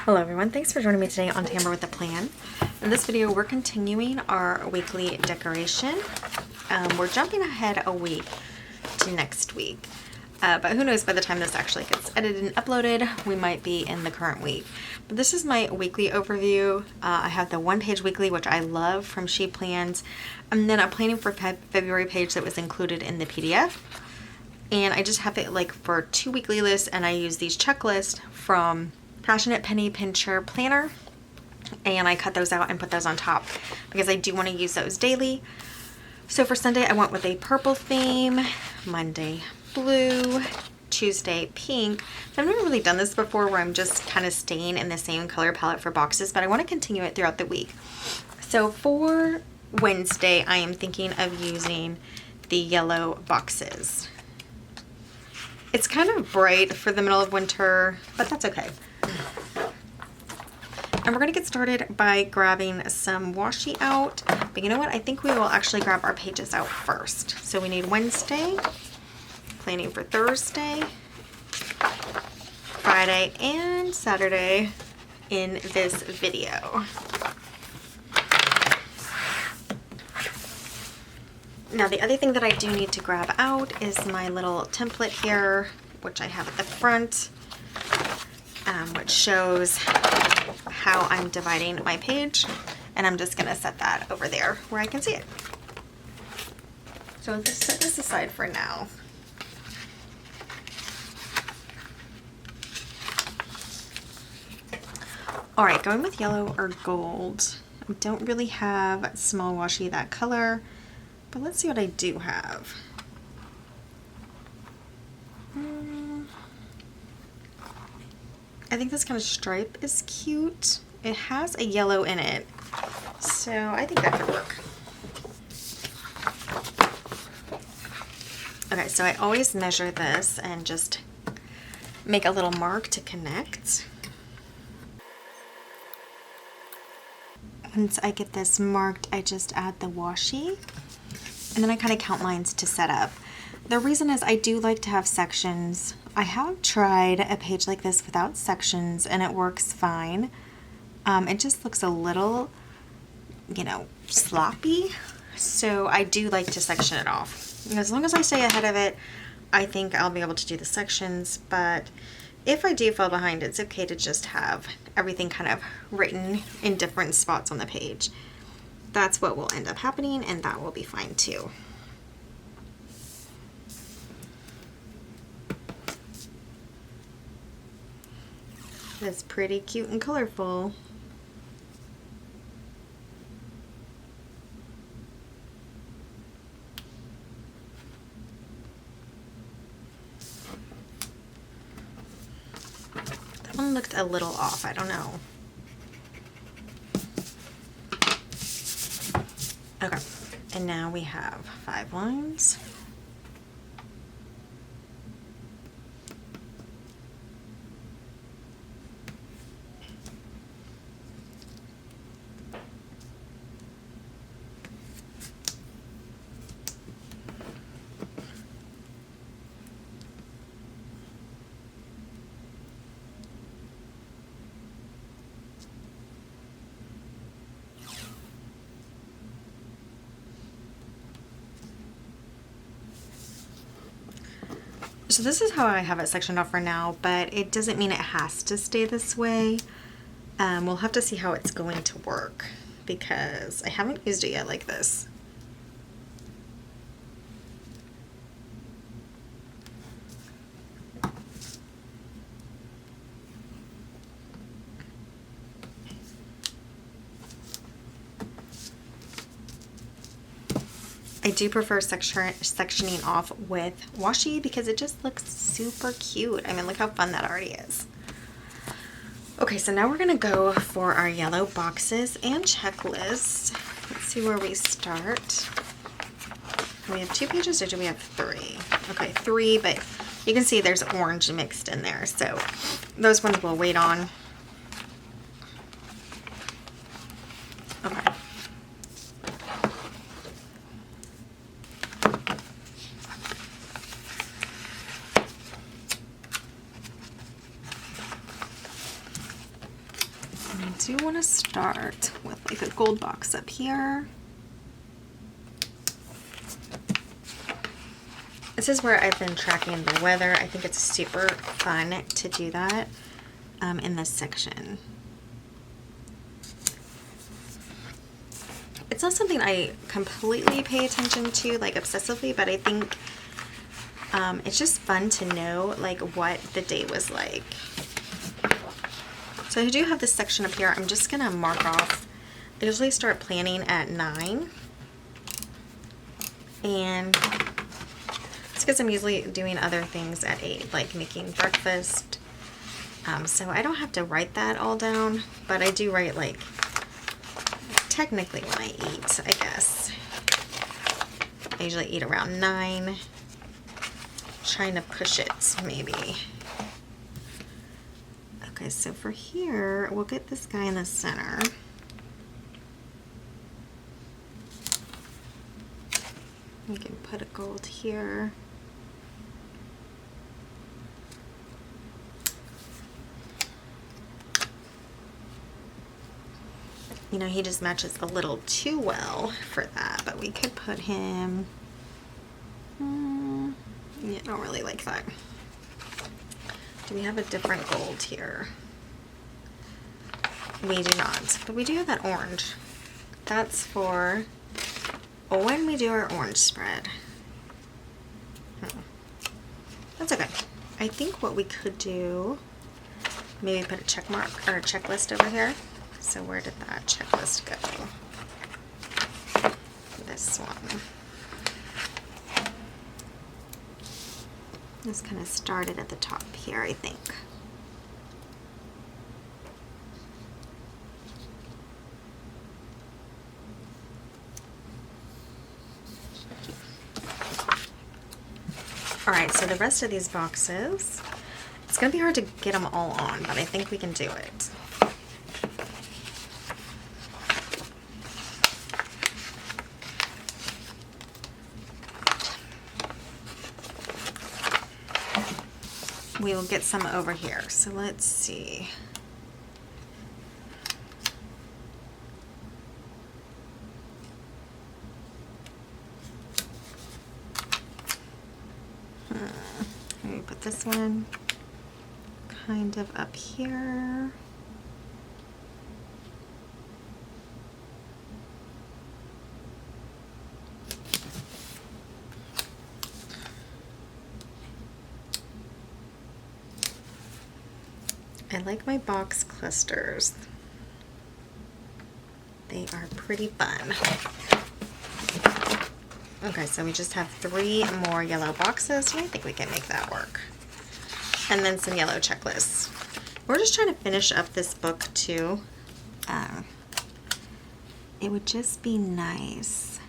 Hello everyone, thanks for joining me today on Tamber with a Plan. In this video, we're continuing our weekly decoration. We're jumping ahead a week to next week, but who knows, by the time this actually gets edited and uploaded, we might be in the current week. But this is my weekly overview. I have the one-page weekly, which I love, from She Plans, and then a planning for February page that was included in the PDF. And I just have it like for 2 weekly lists, and I use these checklists from Passionate Penny Pincher Planner, and I cut those out and put those on top because I do want to use those daily. So for Sunday, I went with a purple theme, Monday blue, Tuesday pink. So I've never really done this before where I'm just kind of staying in the same color palette for boxes, but I want to continue it throughout the week. So for Wednesday, I am thinking of using the yellow boxes. It's kind of bright for the middle of winter, but that's okay. And we're going to get started by grabbing some washi out. But you know what? I think we will actually grab our pages out first. So we need Wednesday, planning for Thursday, Friday, and Saturday in this video. Now the other thing that I do need to grab out is my little template here, which I have at the front, which shows how I'm dividing my page, and I'm just going to set that over there where I can see it. So just set this aside for now. Alright, going with yellow or gold. I don't really have small washi that color, but let's see what I do have. I think this kind of stripe is cute. It has a yellow in it, so I think that could work. Okay, so I always measure this and just make a little mark to connect. Once I get this marked, I just add the washi, and then I kind of count lines to set up. The reason is I do like to have sections. I have tried a page like this without sections and it works fine. It just looks a little, sloppy. So I do like to section it off. And as long as I stay ahead of it, I think I'll be able to do the sections. But if I do fall behind, it's okay to just have everything kind of written in different spots on the page. That's what will end up happening, and that will be fine too. It's pretty cute and colorful. That one looked a little off, I don't know. Okay, and now we have 5 lines. So this is how I have it sectioned off for now, but it doesn't mean it has to stay this way. We'll have to see how it's going to work because I haven't used it yet like this. I do prefer sectioning off with washi because it just looks super cute. I mean, look how fun that already is. Okay, so now we're gonna go for our yellow boxes and checklist. Let's see where we start. Do we have 2 pages or do we have 3? Okay, 3, but you can see there's orange mixed in there, so those ones we'll wait on. Okay. I do want to start with like a gold box up here. This is where I've been tracking the weather. I think it's super fun to do that in this section. It's not something I completely pay attention to, like obsessively, but I think it's just fun to know like what the day was like. So I do have this section up here. I'm just gonna mark off. I usually start planning at 9. And it's because I'm usually doing other things at 8, like making breakfast. So I don't have to write that all down, but I do write like technically when I eat, I guess. I usually eat around 9. Trying to push it maybe. Okay, so for here, we'll get this guy in the center. We can put a gold here. You know, he just matches a little too well for that, but we could put him, yeah, I don't really like that. Do we have a different gold here? We do not, but we do have that orange. That's for when we do our orange spread. That's okay. I think what we could do, maybe put a check mark or a checklist over here. So where did that checklist go? This one. This kind of started at the top here, I think. All right, so the rest of these boxes, it's gonna be hard to get them all on, but I think we can do it. We will get some over here. So let's see. Let me put this one kind of up here. I like my box clusters. They are pretty fun. Okay, so we just have 3 more yellow boxes. I think we can make that work. And then some yellow checklists. We're just trying to finish up this book too. It would just be nice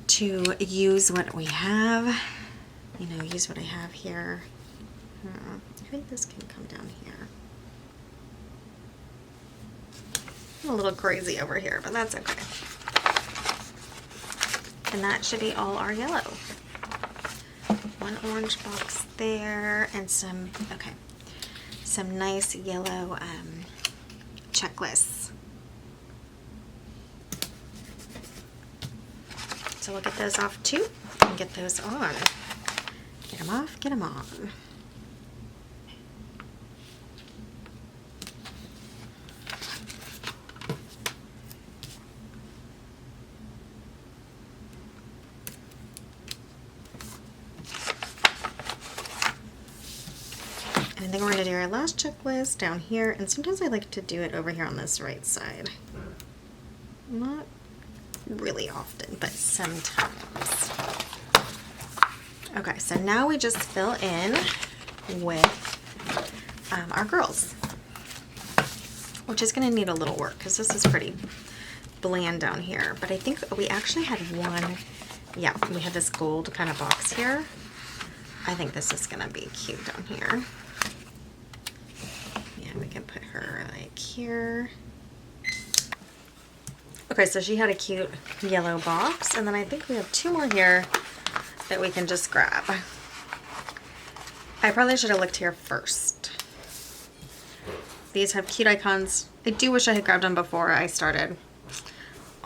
to use what we have. You know, use what I have here. I think this can come down here. I'm a little crazy over here, but that's okay. And that should be all our yellow. 1 orange box there, and some, okay, some nice yellow checklists. So we'll get those off too, and get those on. Get them off, get them on. And I think we're going to do our last checklist down here, and sometimes I like to do it over here on this right side. Not really often, but sometimes. Okay, so now we just fill in with our girls, which is going to need a little work because this is pretty bland down here. But I think we actually had one, yeah, we had this gold kind of box here. I think this is going to be cute down here. We can put her like here. Okay, so she had a cute yellow box, and then I think we have 2 more here that we can just grab. I probably should have looked here first. These have cute icons. I do wish I had grabbed them before I started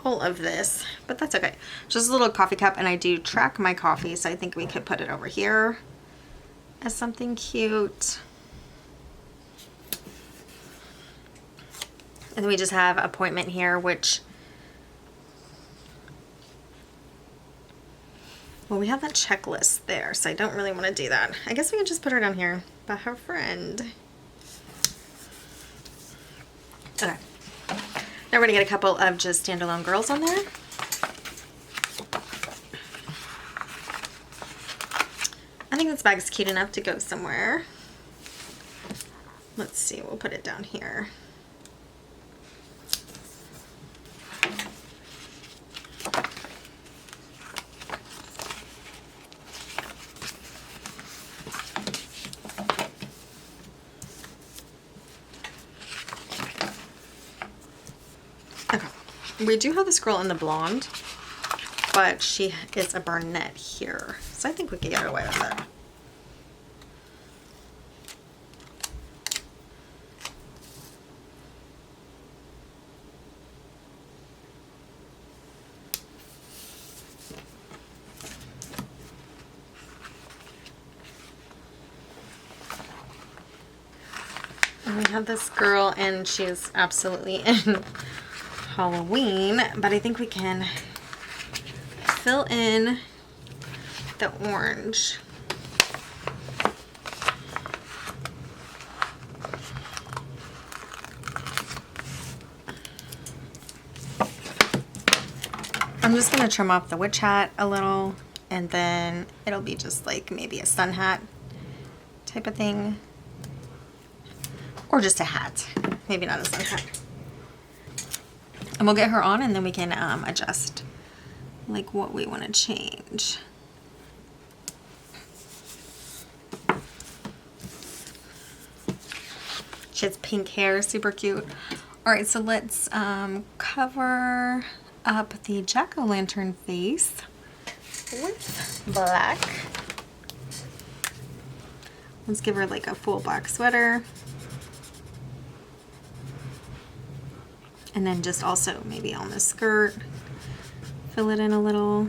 all of this, but that's okay. Just a little coffee cup, and I do track my coffee, so I think we could put it over here as something cute. And then we just have appointment here, which, well, we have that checklist there, so I don't really want to do that. I guess we can just put her down here by her friend. Okay. Now we're gonna get a couple of just standalone girls on there. I think this bag's cute enough to go somewhere. Let's see, we'll put it down here. Okay, we do have this girl in the blonde, but she is a brunette here, so I think we could get away with it. And we have this girl, and she is absolutely in Halloween, but I think we can fill in the orange. I'm just gonna trim off the witch hat a little, and then it'll be just like maybe a sun hat type of thing, or just a hat, maybe not a sun hat. And we'll get her on, and then we can adjust like what we want to change. She has pink hair, super cute. All right, so let's cover up the jack-o'-lantern face with black. Let's give her like a full black sweater. And then just also maybe on the skirt, fill it in a little.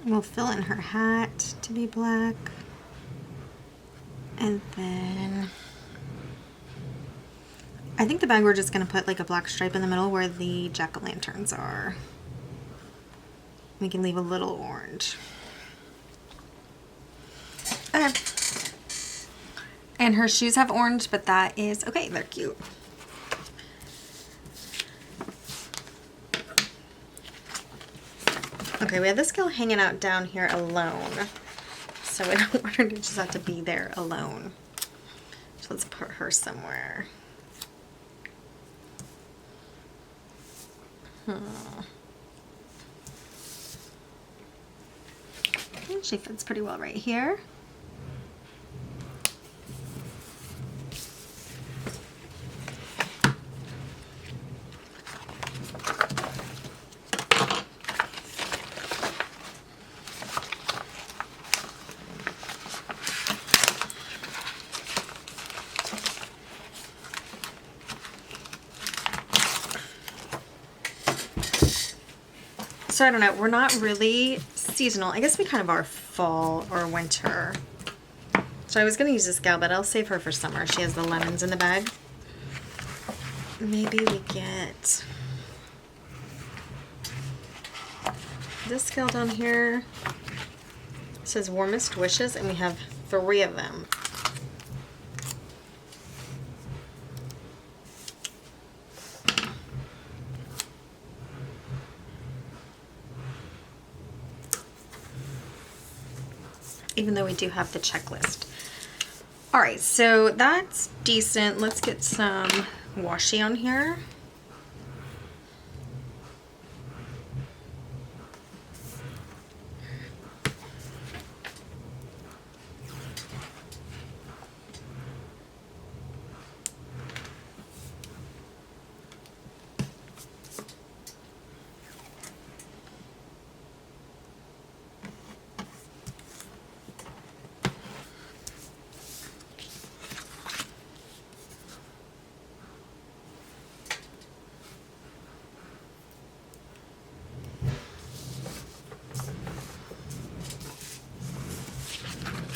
We'll fill in her hat to be black. And then I think the bag we're just gonna put like a black stripe in the middle where the jack-o'-lanterns are. We can leave a little orange. Okay. And her shoes have orange, but that is okay, they're cute. Okay, we have this girl hanging out down here alone, so I don't want her to just have to be there alone. So let's put her somewhere. She fits pretty well right here. So I don't know, we're not really seasonal. I guess we kind of are fall or winter. So I was gonna use this gal, but I'll save her for summer. She has the lemons in the bag. Maybe we get this gal down here. It says warmest wishes, and we have 3 of them. Even though we do have the checklist. All right, so that's decent. Let's get some washi on here.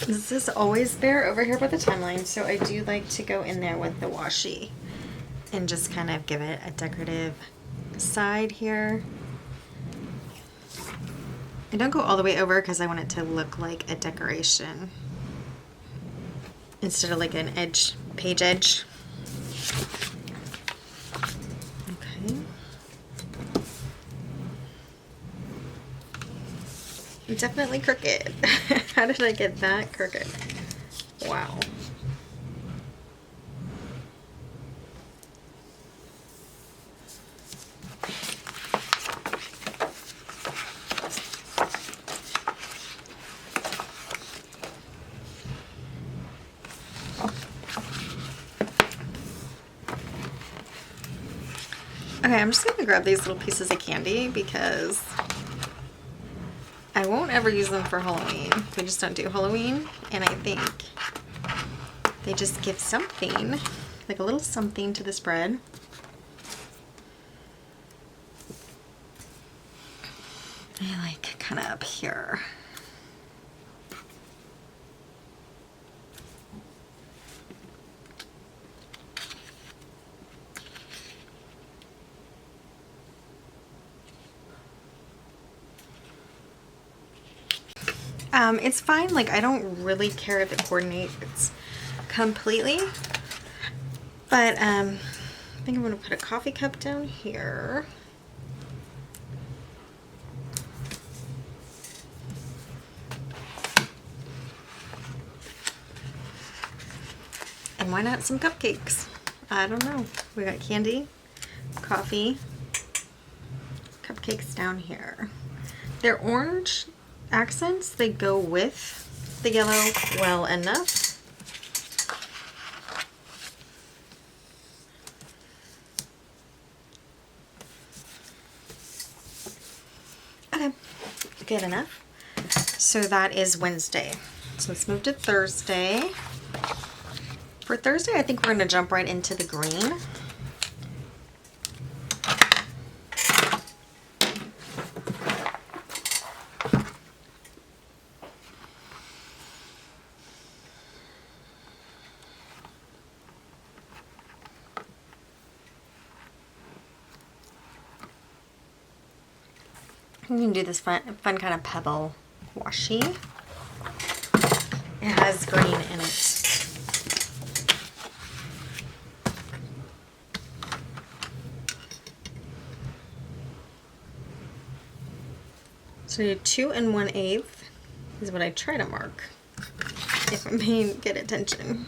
This is always bare over here by the timeline, so I do like to go in there with the washi and just kind of give it a decorative side here. I don't go all the way over because I want it to look like a decoration instead of like an edge, page edge. Okay. Definitely crooked. How did I get that crooked? Wow. Okay, I'm just gonna grab these little pieces of candy because I won't ever use them for Halloween. We just don't do Halloween, and I think they just give something, like a little something to the spread. I like kind of up here. It's fine, like I don't really care if it coordinates completely, but I think I'm gonna put a coffee cup down here. And why not some cupcakes? I don't know. We got candy, coffee, cupcakes down here. They're orange accents, they go with the yellow well enough. Okay, good enough. So that is Wednesday. So let's move to Thursday. For Thursday, I think we're gonna jump right into the green. You can do this fun kind of pebble washi. It has green in it. So 2 1/8 is what I try to mark if I'm paying good attention.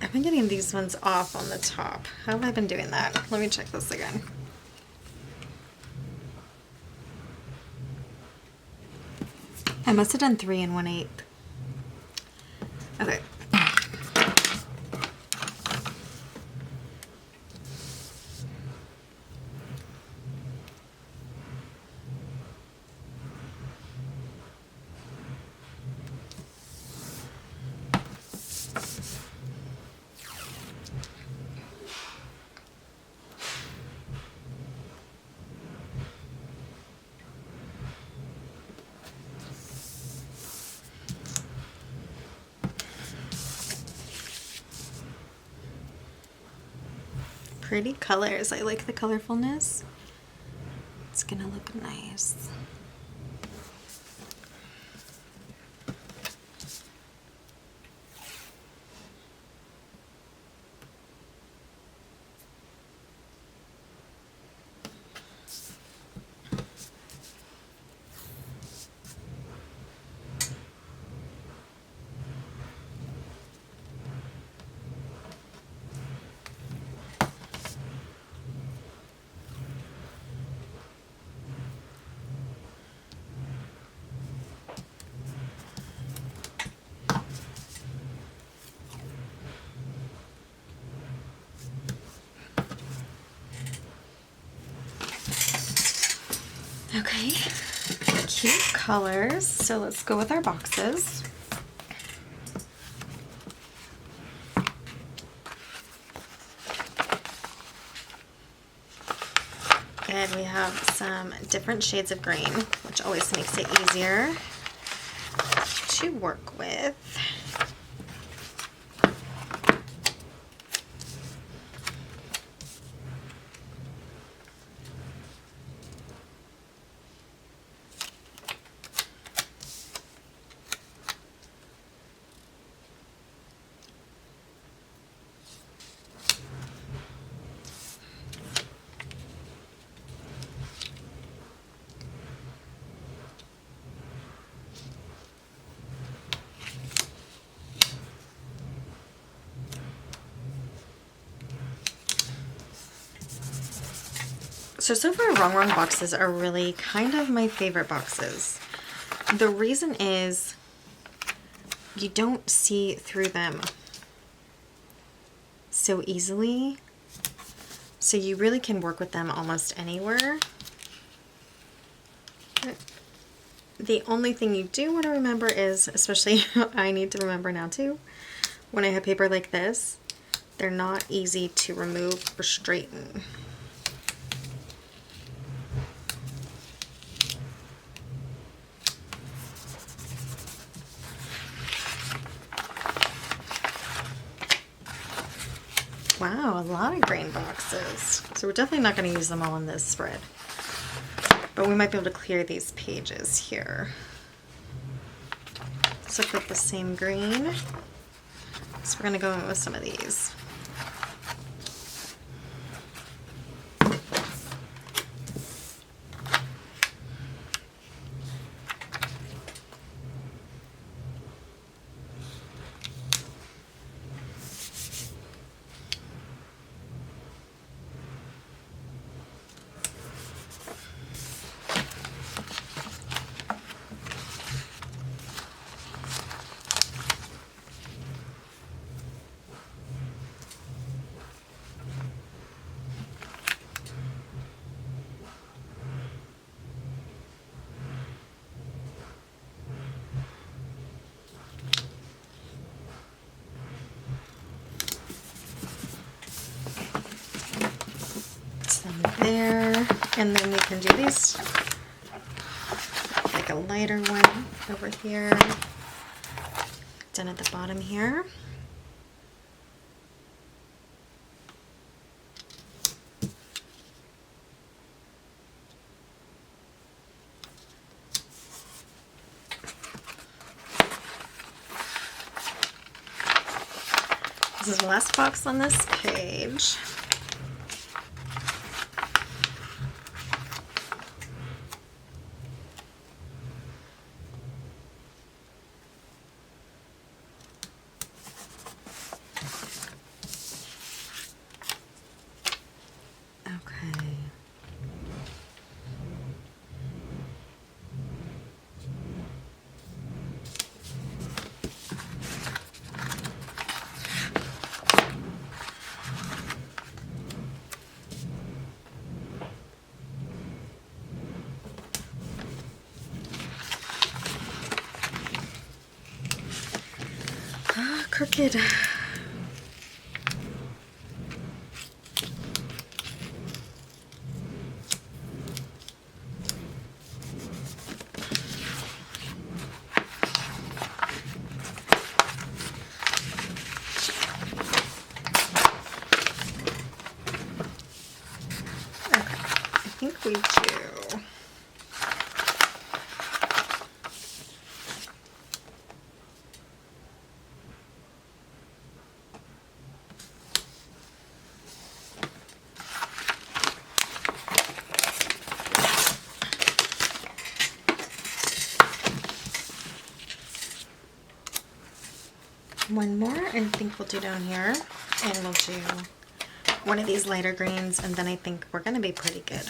I've been getting these ones off on the top. How have I been doing that? Let me check this again. I must have done 3 1/8. Okay. Pretty colors. I like the colorfulness. It's gonna look nice. Okay, cute colors. So let's go with our boxes. And we have some different shades of green, which always makes it easier to work with. So far, Wrong Wrong boxes are really kind of my favorite boxes. The reason is you don't see through them so easily. So you really can work with them almost anywhere. The only thing you do want to remember is, especially I need to remember now too, when I have paper like this, they're not easy to remove or straighten. Wow, a lot of green boxes. So we're definitely not going to use them all in this spread. But we might be able to clear these pages here. So with the same green. So we're going to go in with some of these. There, and then we can do these, like a lighter one over here, down at the bottom here. This is the last box on this page. Crooked. I think we do. One more, I think we'll do down here, and we'll do one of these lighter greens, and then I think we're going to be pretty good.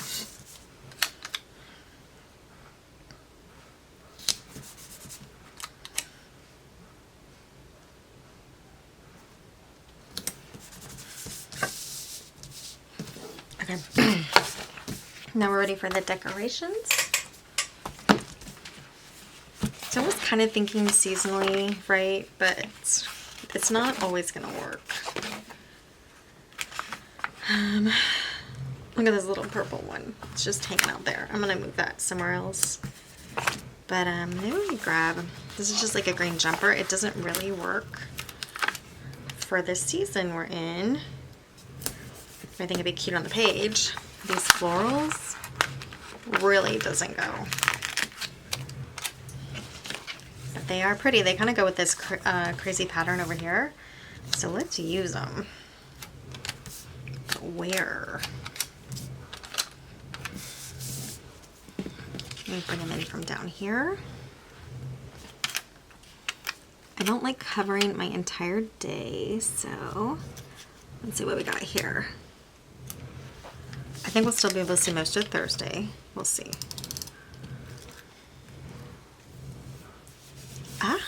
Okay, now we're ready for the decorations. So I was kind of thinking seasonally, right? But it's not always gonna work. Look at this little purple one. It's just hanging out there. I'm gonna move that somewhere else. But maybe we grab, this is just like a green jumper. It doesn't really work for the season we're in. I think it'd be cute on the page. These florals really doesn't go. But they are pretty. They kind of go with this crazy pattern over here. So let's use them. But where? Let me bring them in from down here. I don't like covering my entire day, so let's see what we got here. I think we'll still be able to see most of Thursday. We'll see. Ah,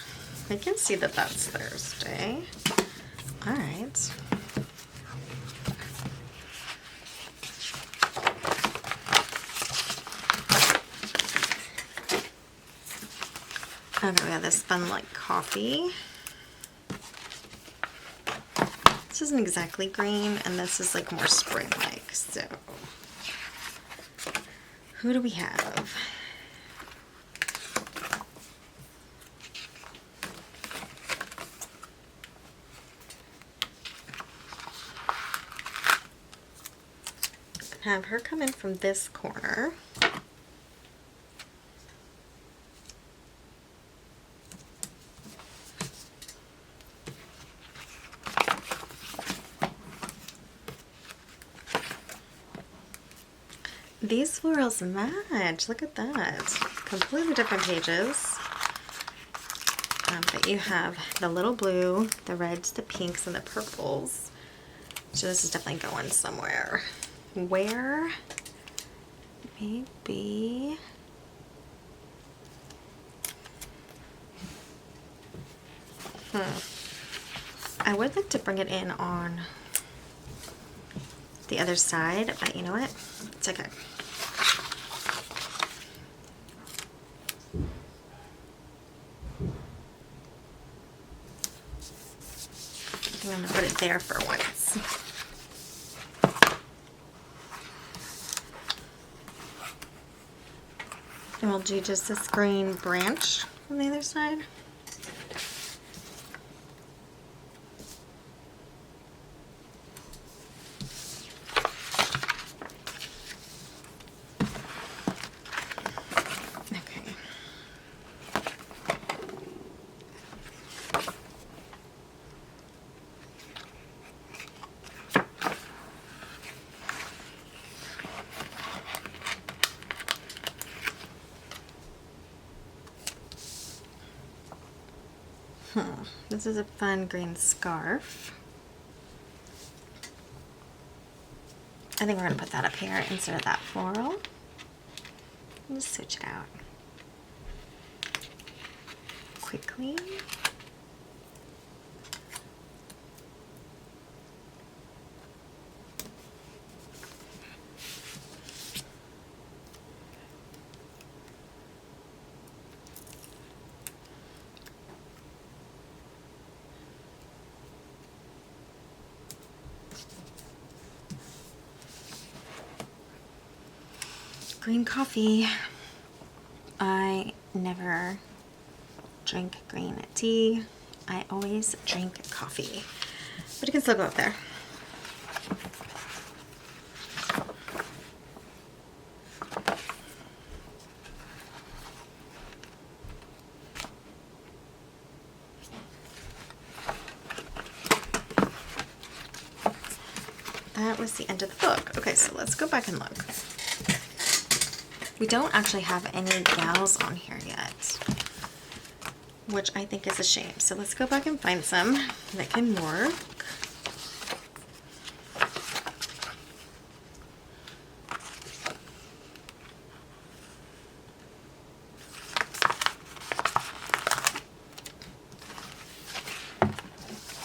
I can see that that's Thursday. All right. Okay, we have this fun like coffee. This isn't exactly green, and this is like more spring-like, so. Who do we have? Have her come in from this corner. These florals match. Look at that. Completely different pages. But you have the little blue, the reds, the pinks, and the purples. So this is definitely going somewhere. Where? Maybe. I would like to bring it in on the other side, but you know what? It's okay. I'm gonna put it there for once. And we'll do just this green branch on the other side. This is a fun green scarf. I think we're going to put that up here instead of that floral. Just switch it out quickly. Green coffee. I never drink green tea. I always drink coffee. But it can still go up there. That was the end of the book. Okay, so let's go back and look. We don't actually have any gals on here yet, which I think is a shame. So let's go back and find some that can work.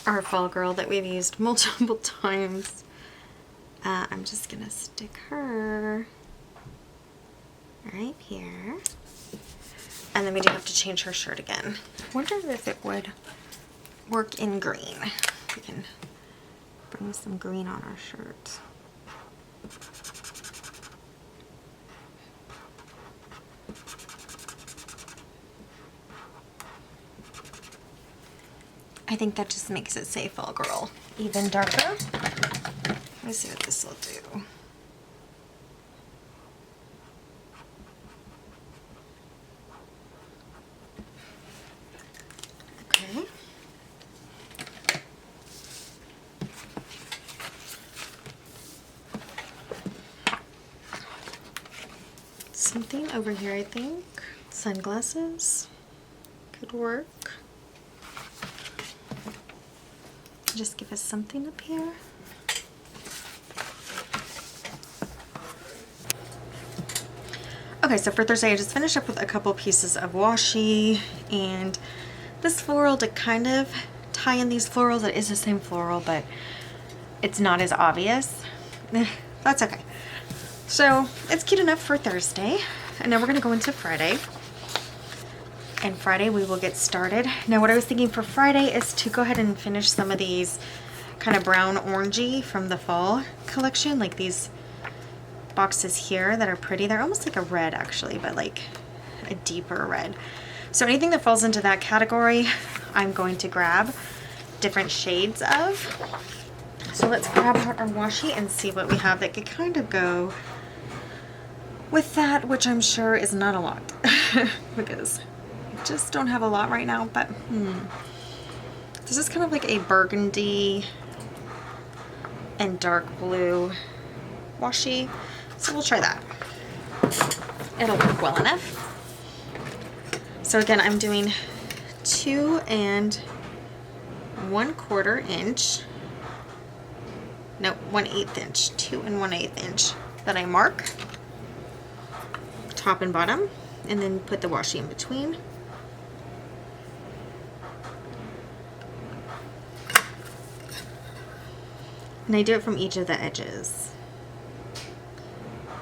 Our fall girl that we've used multiple times. I'm just gonna stick her right here. And then we do have to change her shirt again. I wonder if it would work in green. We can bring some green on our shirt. I think that just makes it say fall girl even darker. Let's see what this will do. Okay. Something over here, I think. Sunglasses could work. Just give us something up here. Okay, so for Thursday, I just finished up with a couple pieces of washi and this floral to kind of tie in these florals. It is the same floral, but it's not as obvious. That's okay. So it's cute enough for Thursday. And now we're gonna go into Friday. And Friday we will get started. Now what I was thinking for Friday is to go ahead and finish some of these kind of brown orangey from the fall collection, like these boxes here that are pretty. They're almost like a red actually, but like a deeper red. So anything that falls into that category, I'm going to grab different shades of. So let's grab our washi and see what we have that could kind of go with that, which I'm sure is not a lot because just don't have a lot right now, but this is kind of like a burgundy and dark blue washi, so we'll try that. It'll work well enough. So again, I'm doing 2 1/4 inch, no, 1/8 inch, 2 1/8 inch that I mark top and bottom, and then put the washi in between. And I do it from each of the edges.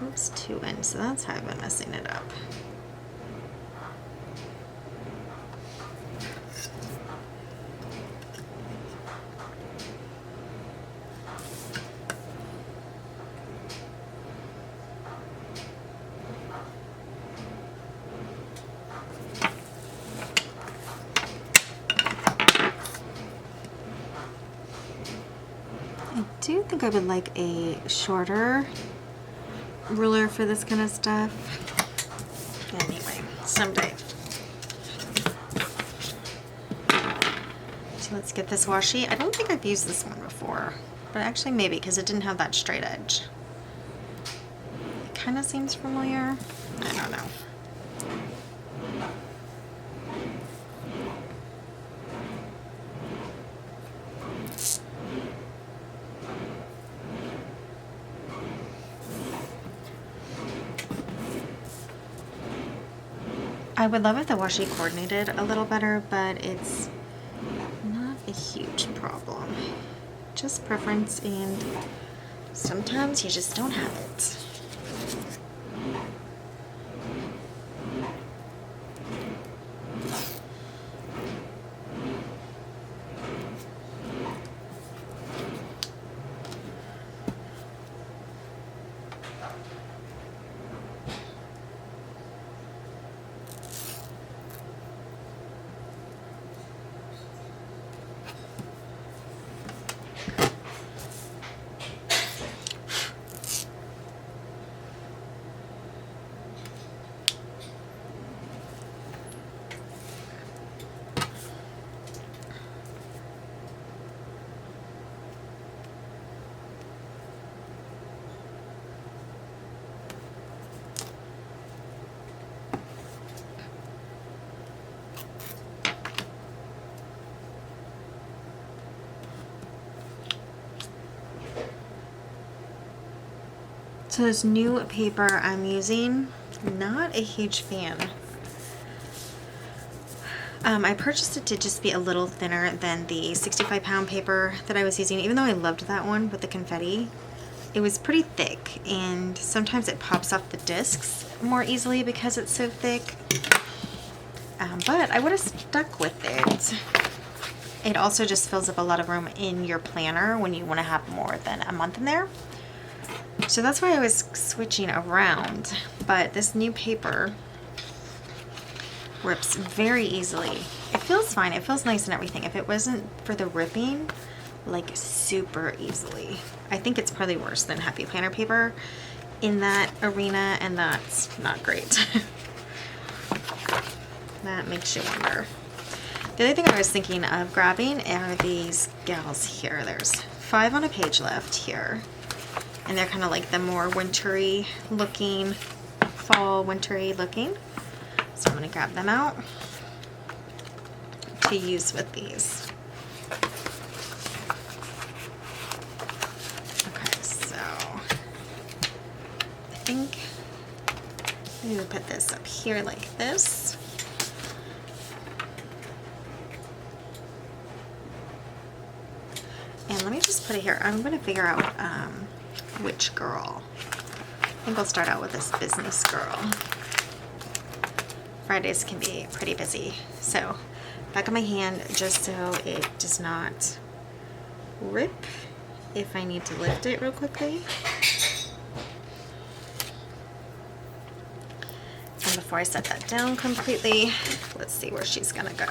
Oops, 2 in, so that's how I've been messing it up. I do think I would like a shorter ruler for this kind of stuff. Anyway, someday. So let's get this washi. I don't think I've used this one before, but actually maybe because it didn't have that straight edge. It kind of seems familiar. I don't know. I would love if the washi coordinated a little better, but it's not a huge problem. Just preference, and sometimes you just don't have it. So this new paper I'm using, not a huge fan. I purchased it to just be a little thinner than the 65-pound paper that I was using, even though I loved that one with the confetti. It was pretty thick, and sometimes it pops off the discs more easily because it's so thick. but I would have stuck with it. It also just fills up a lot of room in your planner when you want to have more than a month in there. So that's why I was switching around. But this new paper rips very easily. It feels fine. It feels nice and everything. If it wasn't for the ripping, like super easily. I think it's probably worse than Happy Planner paper in that arena, and that's not great. That makes you wonder. The other thing I was thinking of grabbing are these gals here. There's 5 on a page left here. And they're kind of like the more wintry looking, fall wintry looking. So I'm going to grab them out to use with these. Okay, so I think I'm going to put this up here like this. And let me just put it here. I'm going to figure out which girl. I think I'll start out with this business girl. Fridays can be pretty busy. So back of my hand, just so it does not rip if I need to lift it real quickly. And before I set that down completely, let's see where she's gonna go.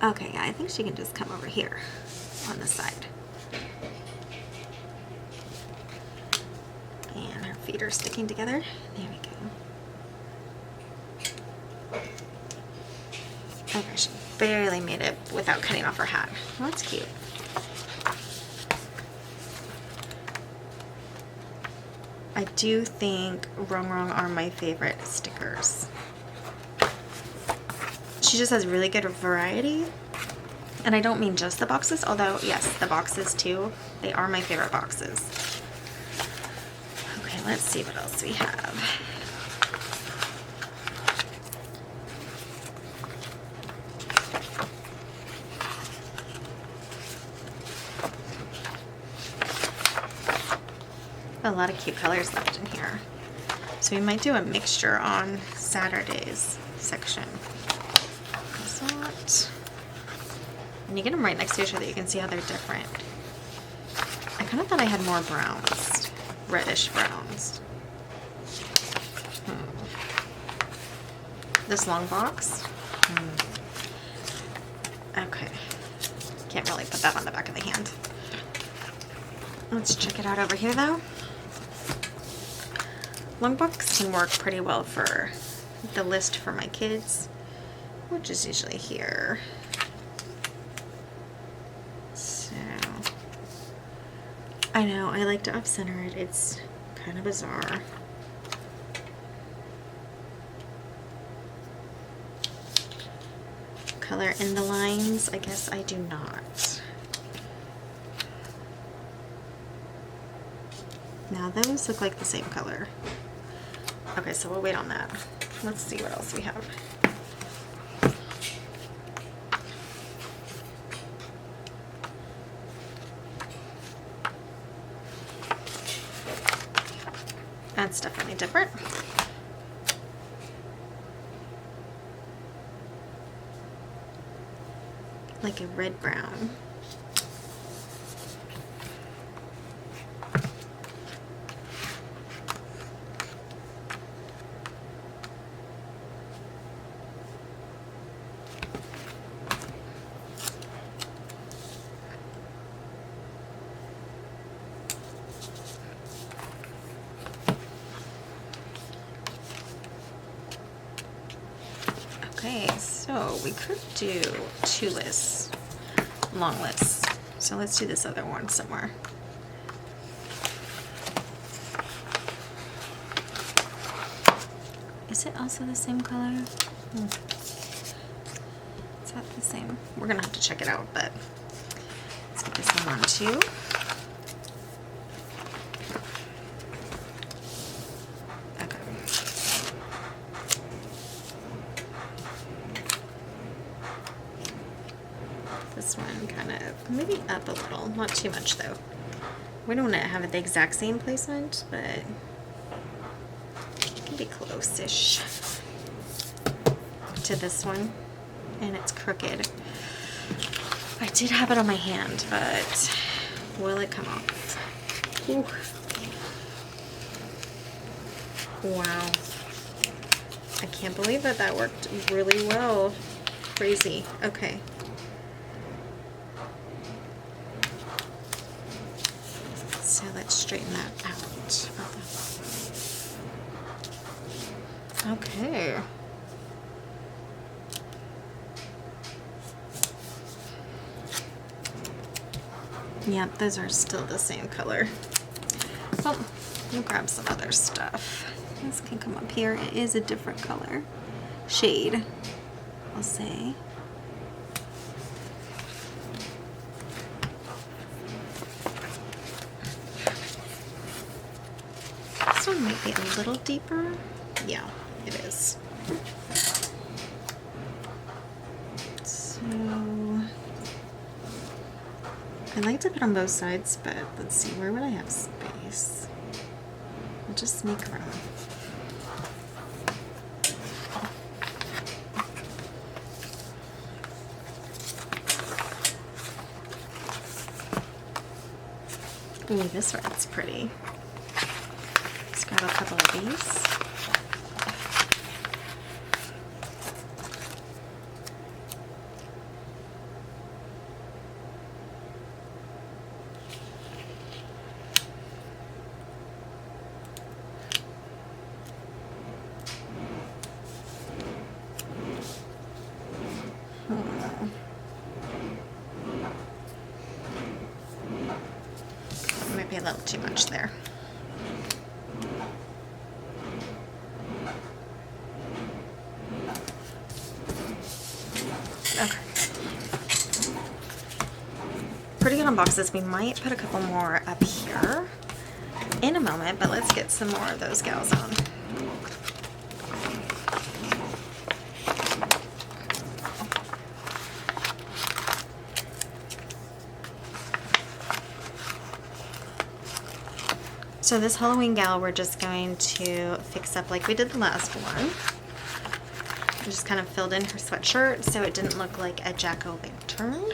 Okay, yeah, I think she can just come over here on the side. And her feet are sticking together. There we go. Okay, she barely made it without cutting off her hat. Well, that's cute. I do think Rong Rong are my favorite stickers. She just has really good variety. And I don't mean just the boxes, although yes, the boxes too. They are my favorite boxes. Okay, let's see what else we have. A lot of cute colors left in here. So we might do a mixture on Saturday's section. And you get them right next to each other, you can see how they're different. I kind of thought I had more browns, reddish browns. This long box. Okay, can't really put that on the back of the hand. Let's check it out over here though. Long box can work pretty well for the list for my kids, which is usually here. So, I know, I like to off-center it. It's kind of bizarre. Color in the lines, I guess I do not. Now those look like the same color. Okay, so we'll wait on that. Let's see what else we have. That's definitely different. Like a red brown. Okay, so we could do 2 lists, long lists. So let's do this other one somewhere. Is it also the same color? Is that the same? We're gonna have to check it out, but let's get this one on too. This one kind of maybe up a little, not too much though. We don't want to have the exact same placement, but can be close-ish to this one, and it's crooked. I did have it on my hand, but will it come off? Ooh. Wow. I can't believe that that worked really well. Crazy. Okay. So let's straighten that out. Okay. Yep, those are still the same color. Well, we'll grab some other stuff. This can come up here. It is a different color. Shade, I'll say. This one might be a little deeper. Yeah, it is. So I like to put on both sides, but let's see, where would I have space? I'll just make room. Ooh, this red's pretty. Let's grab a couple of these. Might be a little too much there. Okay. Pretty good on boxes. We might put a couple more up here in a moment, but let's get some more of those gals on. So this Halloween gal, we're just going to fix up like we did the last one. I just kind of filled in her sweatshirt so it didn't look like a jack-o'-lantern.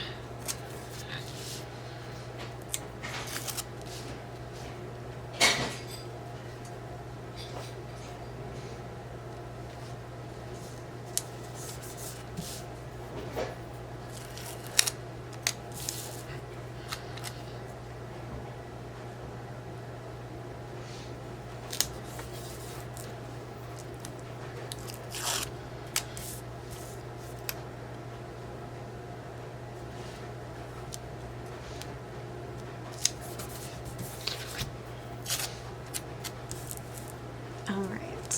All right.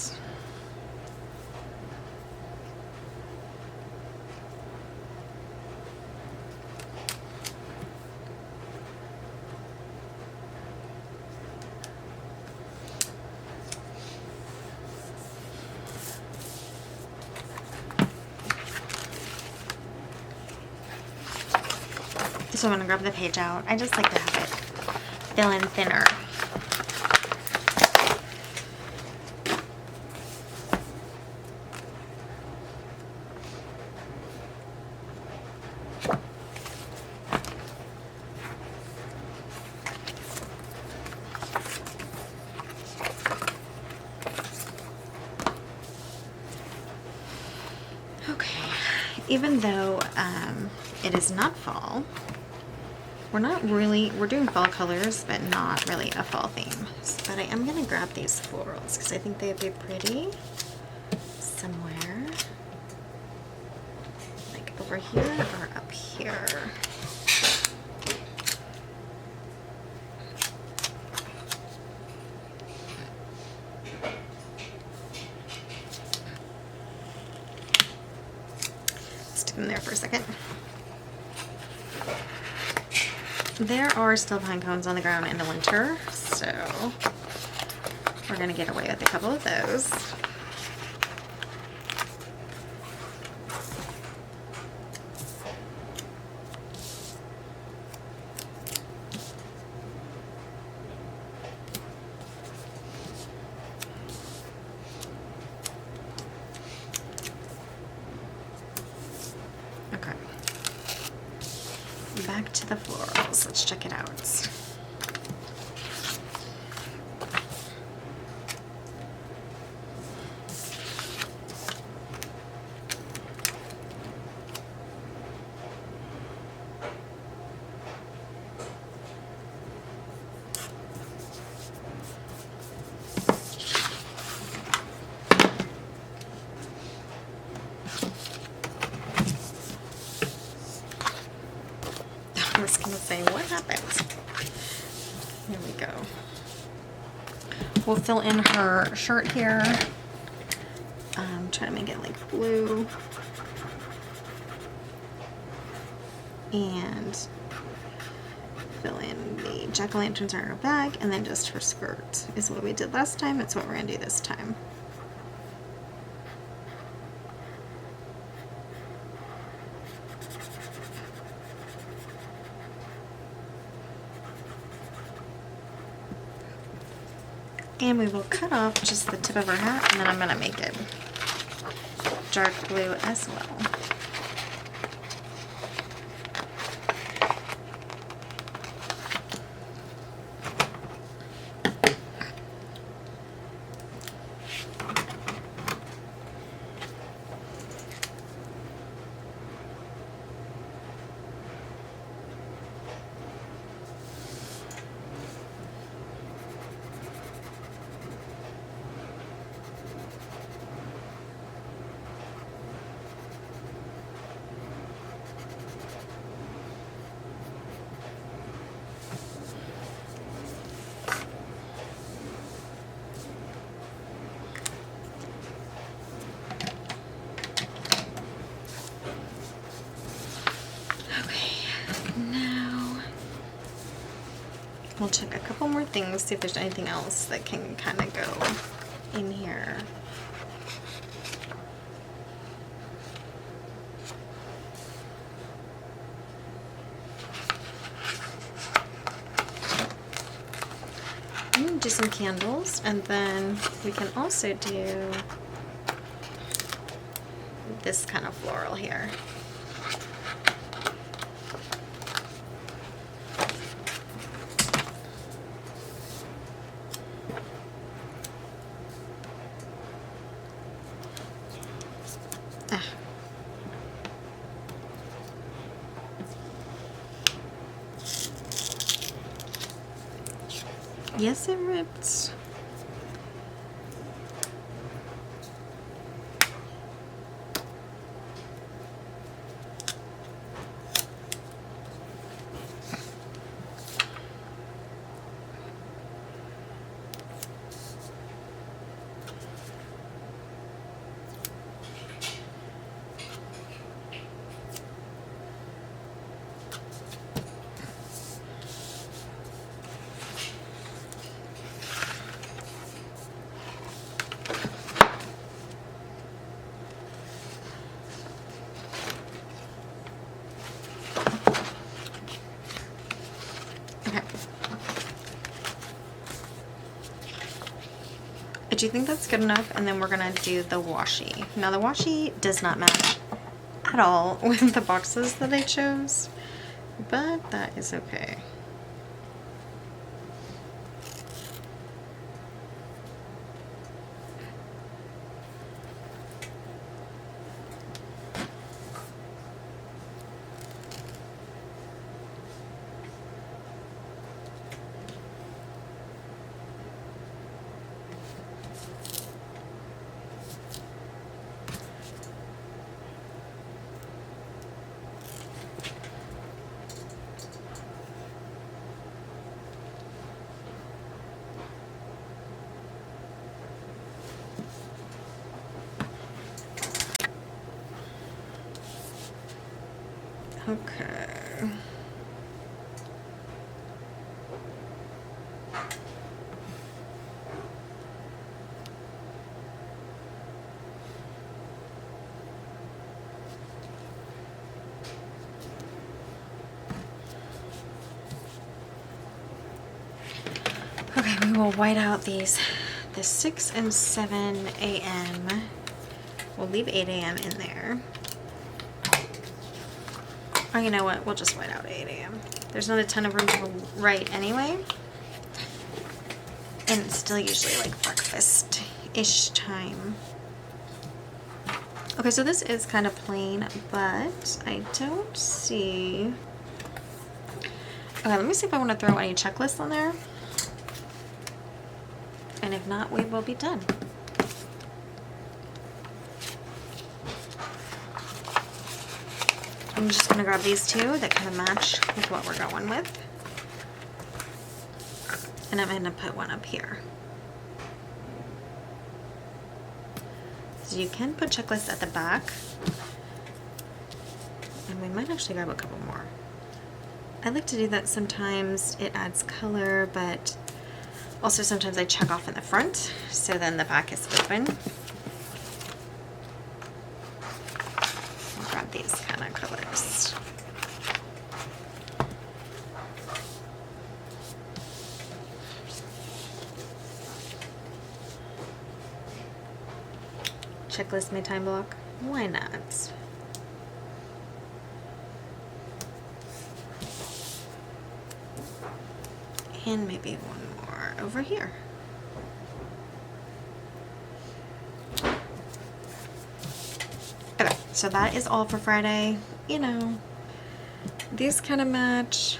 So I'm gonna grab the page out. I just like to have it fill in thinner. Okay, even though it is not fall, we're doing fall colors, but not really a fall theme. But I am gonna grab these florals because I think they'd be pretty somewhere, like over here or up here. Stick them there for a second. There are still pine cones on the ground in the winter, so we're gonna get away with a couple of those. to the florals. Let's check it out. I was gonna say, what happened? Here we go. We'll fill in her shirt here. Try to make it like blue. And fill in the jack-o'-lanterns on her back, and then just her skirt is what we did last time. It's what we're gonna do this time. And we will cut off just the tip of her hat, and then I'm going to make it dark blue as well. We'll check a couple more things, see if there's anything else that can kind of go in here. I'm gonna do some candles, and then we can also do this kind of floral here. Yes, it ripped. Do you think that's good enough? And then we're gonna do the washi. Now the washi does not match at all with the boxes that I chose, but that is okay. Okay. Okay, we will white out the 6 and 7 a.m. We'll leave 8 a.m. in there. Oh, you know what? We'll just white out at 8 a.m. There's not a ton of room to write anyway. And it's still usually like breakfast-ish time. Okay, so this is kind of plain, but I don't see... Okay, let me see if I want to throw any checklists on there. And if not, we will be done. I'm just going to grab these two that kind of match with what we're going with. And I'm going to put one up here. So you can put checklists at the back. And we might actually grab a couple more. I like to do that sometimes. It adds color, but also sometimes I check off in the front, so then the back is open. I'll grab these kind of colors. Checklist my time block. Why not? And maybe one more over here. Okay, so that is all for Friday. You know, these kind of match.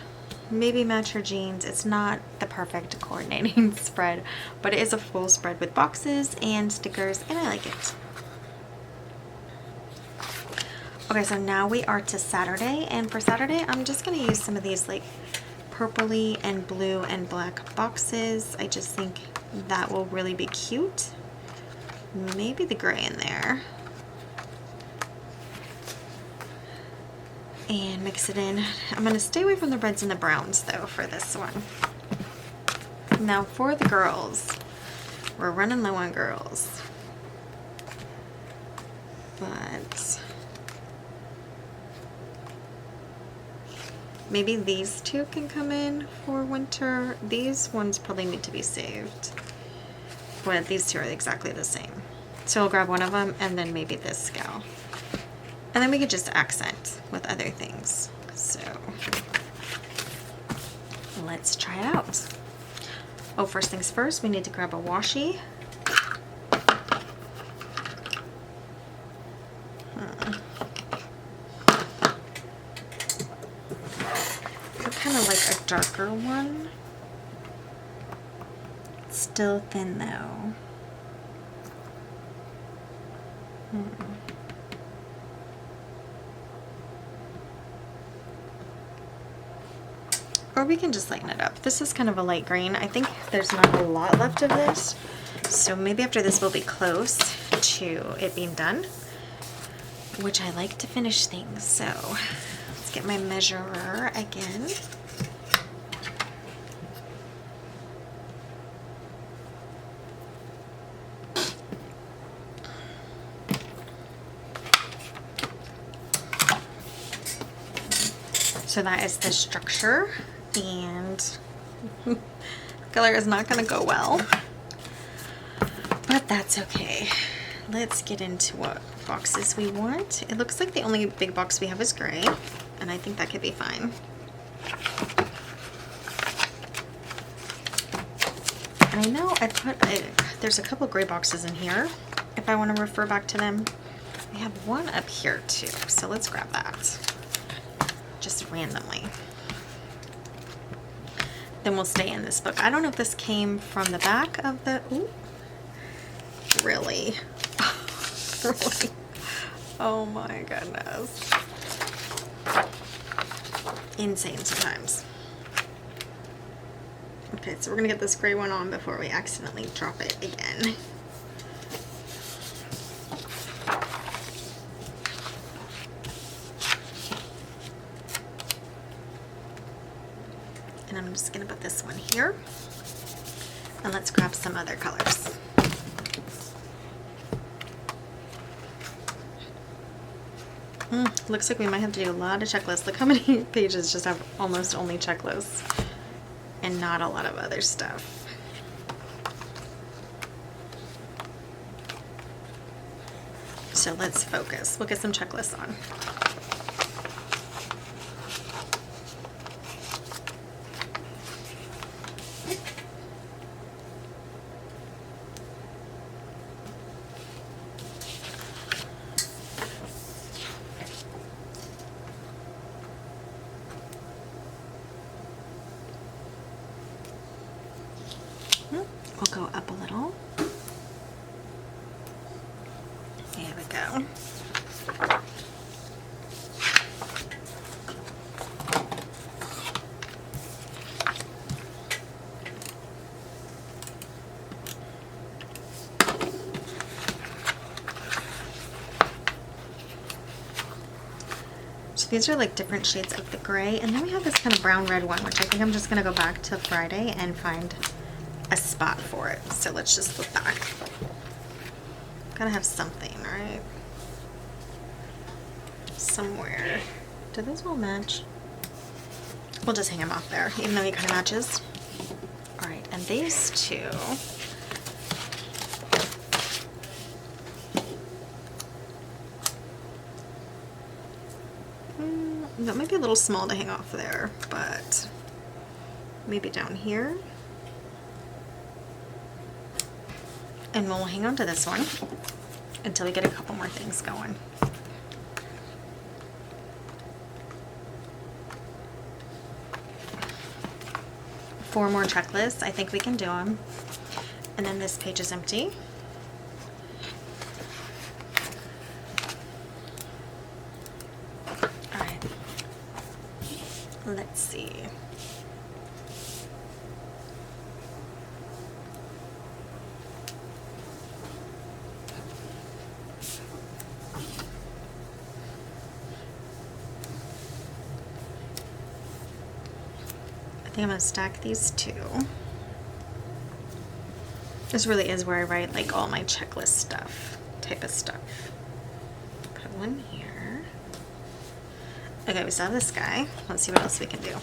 Maybe match her jeans. It's not the perfect coordinating spread, but it is a full spread with boxes and stickers, and I like it. Okay, so now we are to Saturday, and for Saturday, I'm just gonna use some of these like purpley and blue and black boxes. I just think that will really be cute. Maybe the gray in there. And mix it in. I'm gonna stay away from the reds and the browns though for this one. Now for the girls, we're running low on girls. But maybe these two can come in for winter. These ones probably need to be saved. But these two are exactly the same. So I'll grab one of them and then maybe this gal. And then we could just accent with other things. So let's try it out. Oh, first things first, we need to grab a washi. Kind of like a darker one. Still thin though. Or we can just lighten it up. This is kind of a light green. I think there's not a lot left of this. So maybe after this we'll be close to it being done. Which I like to finish things. So let's get my measurer again. So that is the structure, and color is not going to go well, but that's okay. Let's get into what boxes we want. It looks like the only big box we have is gray, and I think that could be fine. And I know there's a couple gray boxes in here. If I want to refer back to them, we have one up here too, so let's grab that. Just randomly. Then we'll stay in this book. I don't know if this came from the back of the... Ooh. Really? Really? Oh my goodness. Insane sometimes. Okay, so we're gonna get this gray one on before we accidentally drop it again. And I'm just going to put this one here. And let's grab some other colors. Looks like we might have to do a lot of checklists. Look how many pages just have almost only checklists and not a lot of other stuff. So let's focus. We'll get some checklists on. We'll go up a little. There we go. These are like different shades of the gray, and then we have this kind of brown red one, which I think I'm just gonna go back to Friday and find a spot for it. So let's just go back. Gotta have something, right? Somewhere. Do those all match? We'll just hang them off there, even though he kind of matches. All right, and these two. That might be a little small to hang off there, but maybe down here. And we'll hang on to this one until we get a couple more things going. Four more checklists. I think we can do them. And then this page is empty. All right. Let's see. I think I'm gonna stack these two. This really is where I write like all my checklist stuff, type of stuff. Put one here. Okay, we still have this guy. Let's see what else we can do.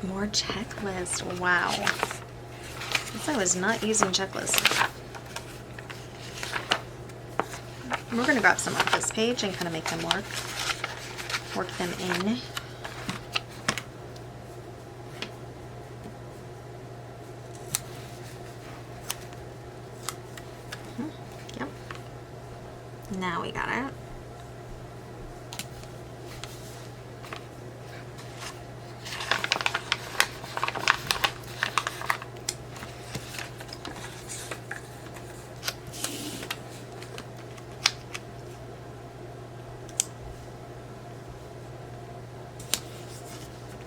More checklist. Wow. Since I was not using checklists. We're gonna grab some off this page and kind of make them work. Work them in. Yep. Now we got it.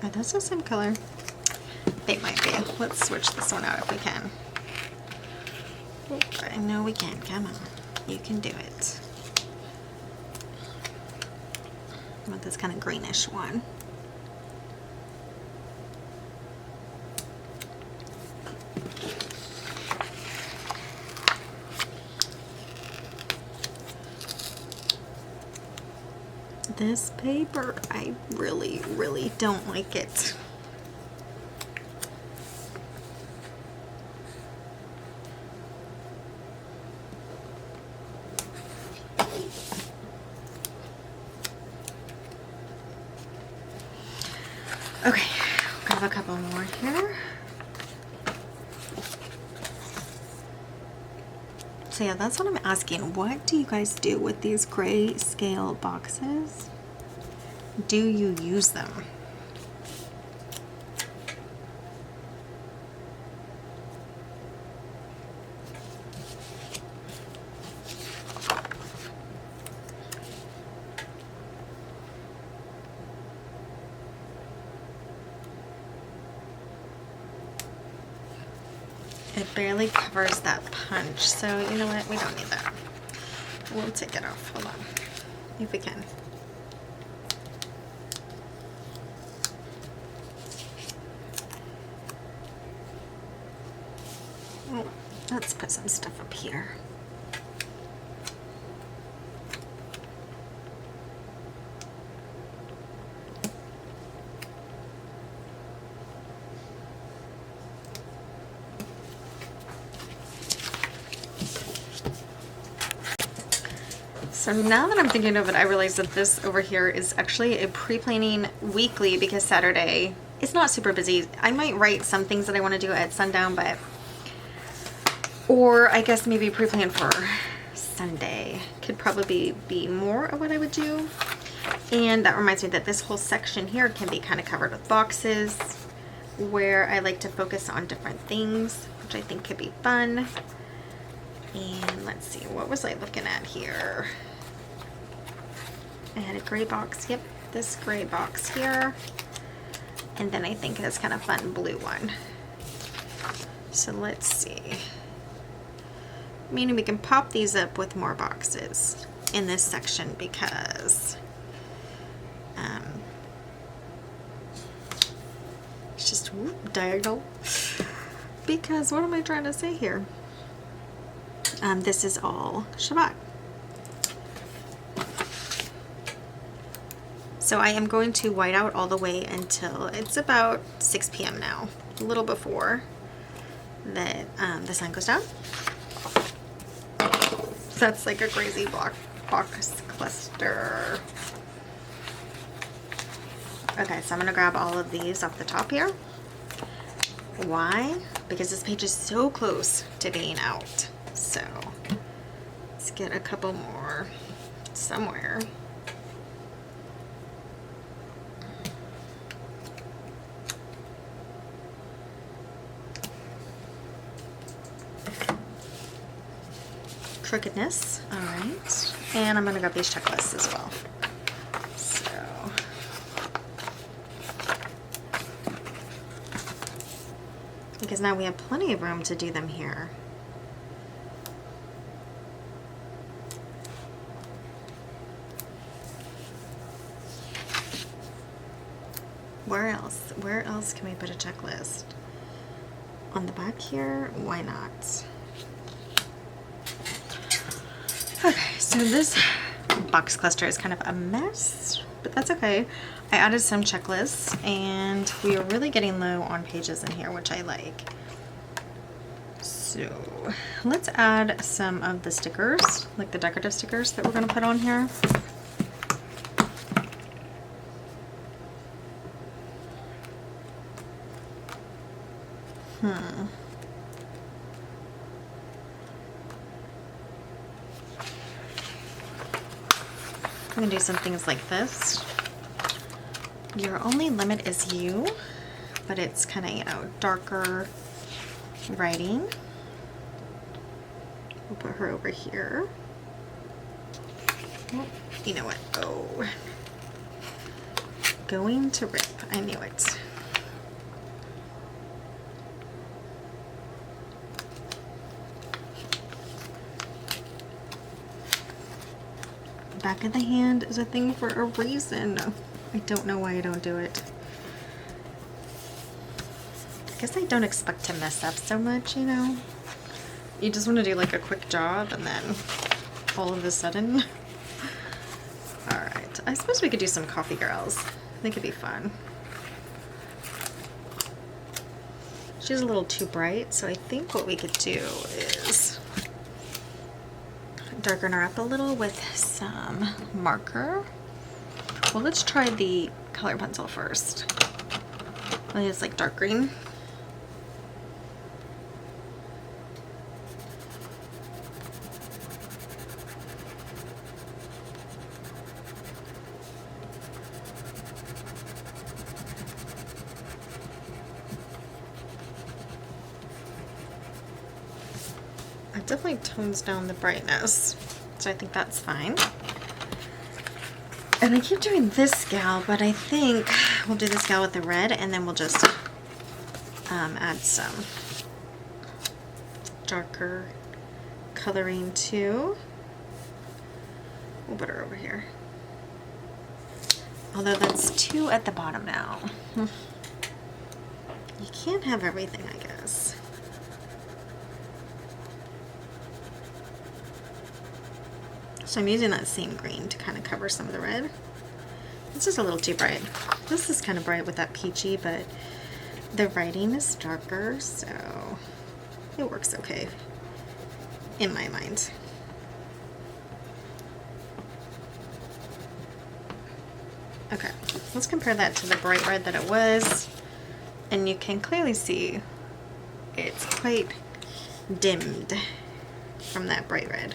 Are those the same color? They might be. Let's switch this one out if we can. Oh, I know we can. Come on. You can do it. I want this kind of greenish one. This paper, I really, really don't like it. Okay, grab a couple more here. So yeah, that's what I'm asking. What do you guys do with these gray scale boxes? Do you use them? It barely covers that punch, so you know what? We don't need that. We'll take it off. Hold on. If we can. Oh, let's put some stuff up here. So now that I'm thinking of it, I realize that this over here is actually a pre-planning weekly because Saturday is not super busy. I might write some things that I want to do at sundown, but, or I guess maybe pre-plan for Sunday could probably be more of what I would do. And that reminds me that this whole section here can be kind of covered with boxes. where I like to focus on different things, which I think could be fun. And let's see, what was I looking at here? I had a gray box, yep, this gray box here. And then I think this kind of fun blue one. So let's see. Meaning we can pop these up with more boxes in this section because it's just diagonal. Because what am I trying to say here? This is all Shabbat. So I am going to white out all the way until it's about 6 p.m. now, a little before that the sun goes down. So that's like a crazy box cluster. Okay, so I'm gonna grab all of these off the top here. Why? Because this page is so close to being out. So let's get a couple more somewhere. Crookedness, all right. And I'm gonna grab these checklists as well. So, because now we have plenty of room to do them here. Where else? Where else can we put a checklist? On the back here? Why not? Okay, so this box cluster is kind of a mess, but that's okay. I added some checklists and we are really getting low on pages in here, which I like. So let's add some of the stickers, like the decorative stickers that we're going to put on here. I'm gonna do some things like this. Your only limit is you, but it's kind of, you know, darker writing. We'll put her over here. Oh, you know what? Oh, going to rip. I knew it. Back of the hand is a thing for a reason. I don't know why I don't do it. I guess I don't expect to mess up so much, you know? You just want to do like a quick job and then all of a sudden. Alright, I suppose we could do some coffee girls. I think it'd be fun. She's a little too bright, so I think what we could do is darken her up a little with some marker. Well, let's try the color pencil first. I think it's like dark green. It definitely tones down the brightness, so I think that's fine. And I keep doing this gal, but I think we'll do this gal with the red, and then we'll just add some darker coloring too. We'll put her over here. Although that's 2 at the bottom now. You can't have everything, I guess. So I'm using that same green to kind of cover some of the red. It's just a little too bright. This is kind of bright with that peachy, but the writing is darker, so it works okay in my mind. Okay, let's compare that to the bright red that it was, and you can clearly see it's quite dimmed from that bright red.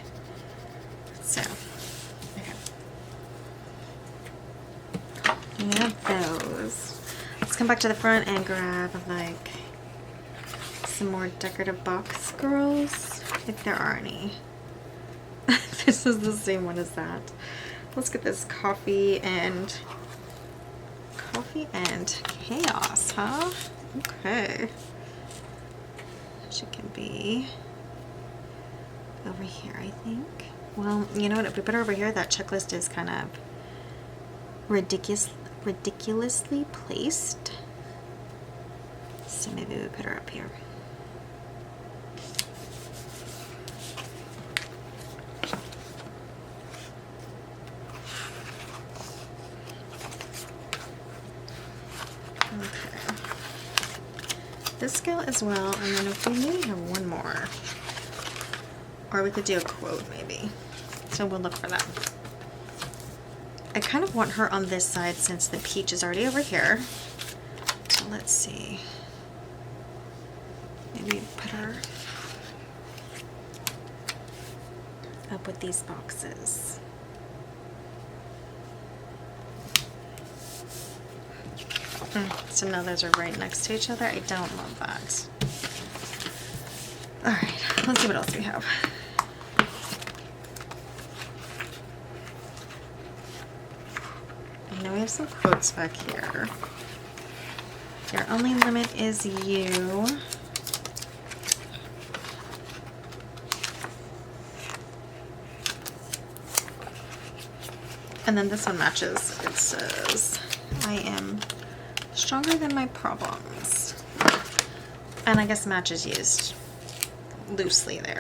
So, okay. We have those. let's come back to the front and grab like some more decorative box girls, if there are any. This is the same one as that. Let's get this coffee and chaos, huh? Okay. She can be over here, I think. Well, you know what? If we put her over here, that checklist is kind of ridiculously placed. So maybe we put her up here. Okay. This scale as well, and then if we maybe have one more. Or we could do a quote maybe. So we'll look for that. I kind of want her on this side since the peach is already over here. So let's see. Maybe put her up with these boxes. So now those are right next to each other. I don't love that. Alright, let's see what else we have. I know we have some quotes back here. Your only limit is you. And then this one matches. It says, I am stronger than my problems. And I guess match is used loosely there.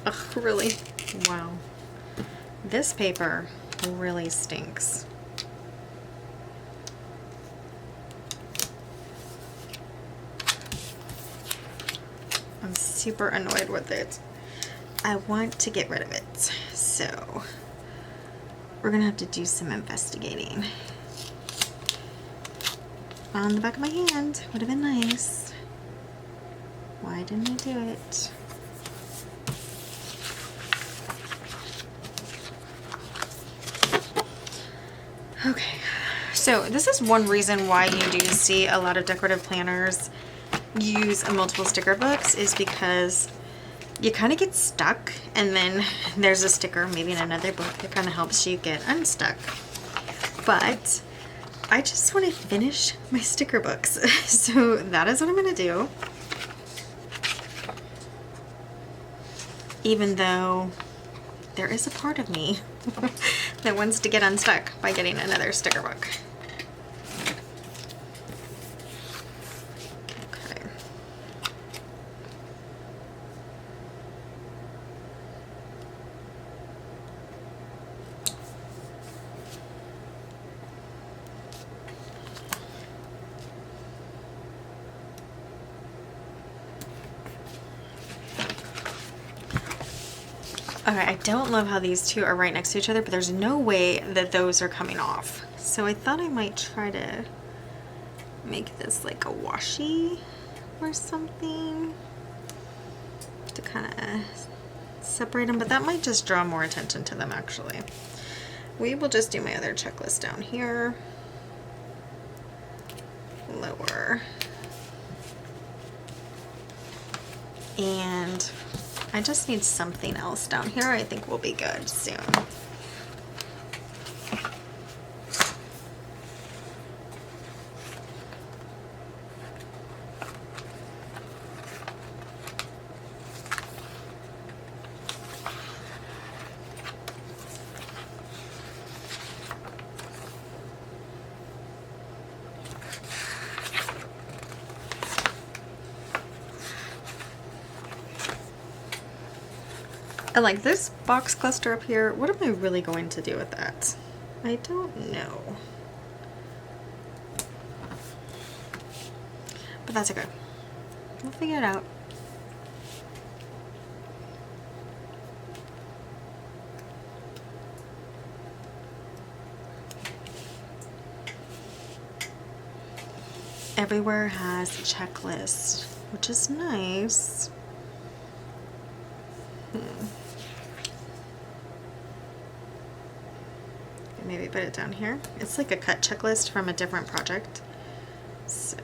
Ugh, really? Wow. This paper really stinks. I'm super annoyed with it. I want to get rid of it. So we're gonna have to do some investigating. On the back of my hand would have been nice. Why didn't I do it? Okay, so this is one reason why you do see a lot of decorative planners use multiple sticker books, is because you kind of get stuck and then there's a sticker maybe in another book that kind of helps you get unstuck. But I just want to finish my sticker books. So that is what I'm going to do. Even though there is a part of me that wants to get unstuck by getting another sticker book. Okay. Okay, I don't love how these two are right next to each other, but there's no way that those are coming off. So I thought I might try to make this like a washi or something to kind of separate them, but that might just draw more attention to them actually. We will just do my other checklist down here. Lower. And I just need something else down here. I think we'll be good soon. And like this box cluster up here, what am I really going to do with that? I don't know. But that's okay. We'll figure it out. Everywhere has a checklist, which is nice. put it down here. It's like a cut checklist from a different project. So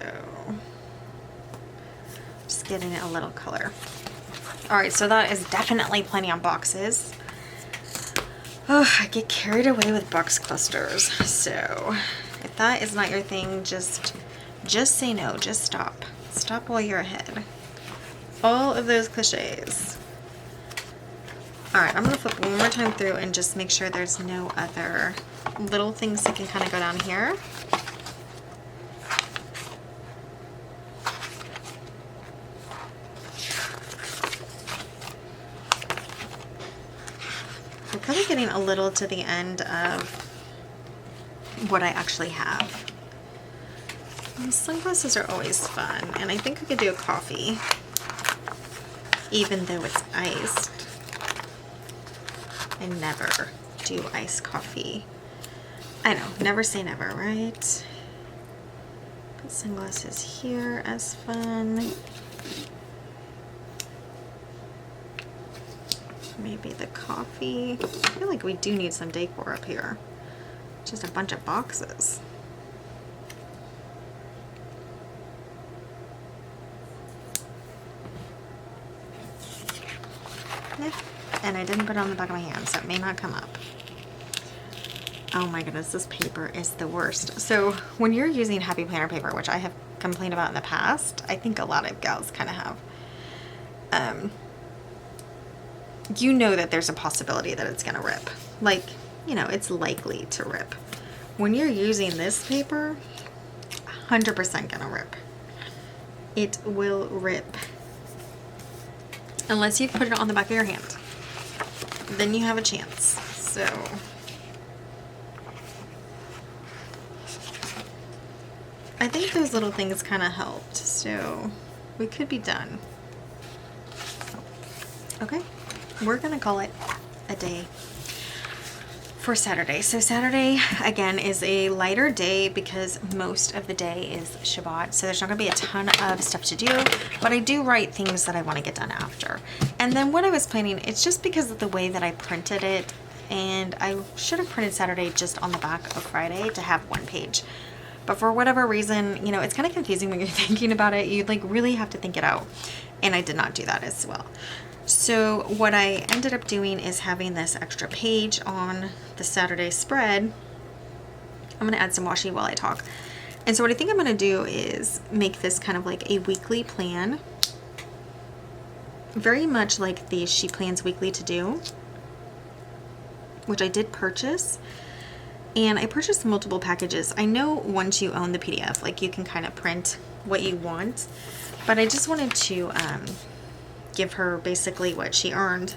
just getting it a little color. All right, so that is definitely plenty on boxes. Oh, I get carried away with box clusters. So if that is not your thing, just say no, just stop. Stop while you're ahead. All of those cliches. All right, I'm gonna flip one more time through and just make sure there's no other little things that can kind of go down here. We're probably getting a little to the end of what I actually have. Sunglasses are always fun, and I think we could do a coffee, even though it's iced. I never do iced coffee. I know, never say never, right? Put sunglasses here as fun. Maybe the coffee. I feel like we do need some decor up here. Just a bunch of boxes. Yeah. And I didn't put it on the back of my hand, so it may not come up. Oh my goodness, this paper is the worst. So when you're using Happy Planner paper, which I have complained about in the past, I think a lot of gals kind of have, you know that there's a possibility that it's gonna rip. Like, you know, it's likely to rip. When you're using this paper, 100% gonna rip. It will rip. Unless you put it on the back of your hand. Then you have a chance. So I think those little things kind of helped. So we could be done. Okay, we're gonna call it a day for Saturday. So Saturday, again, is a lighter day because most of the day is Shabbat. So there's not gonna be a ton of stuff to do, but I do write things that I wanna get done after. And then what I was planning, it's just because of the way that I printed it, and I should have printed Saturday just on the back of Friday to have one page. But for whatever reason, you know, it's kind of confusing when you're thinking about it. You like really have to think it out. And I did not do that as well. So what I ended up doing is having this extra page on the Saturday spread. I'm going to add some washi while I talk. And so what I think I'm going to do is make this kind of like a weekly plan. Very much like the She Plans Weekly To Do, which I did purchase. And I purchased multiple packages. I know once you own the PDF, like you can kind of print what you want. But I just wanted to give her basically what she earned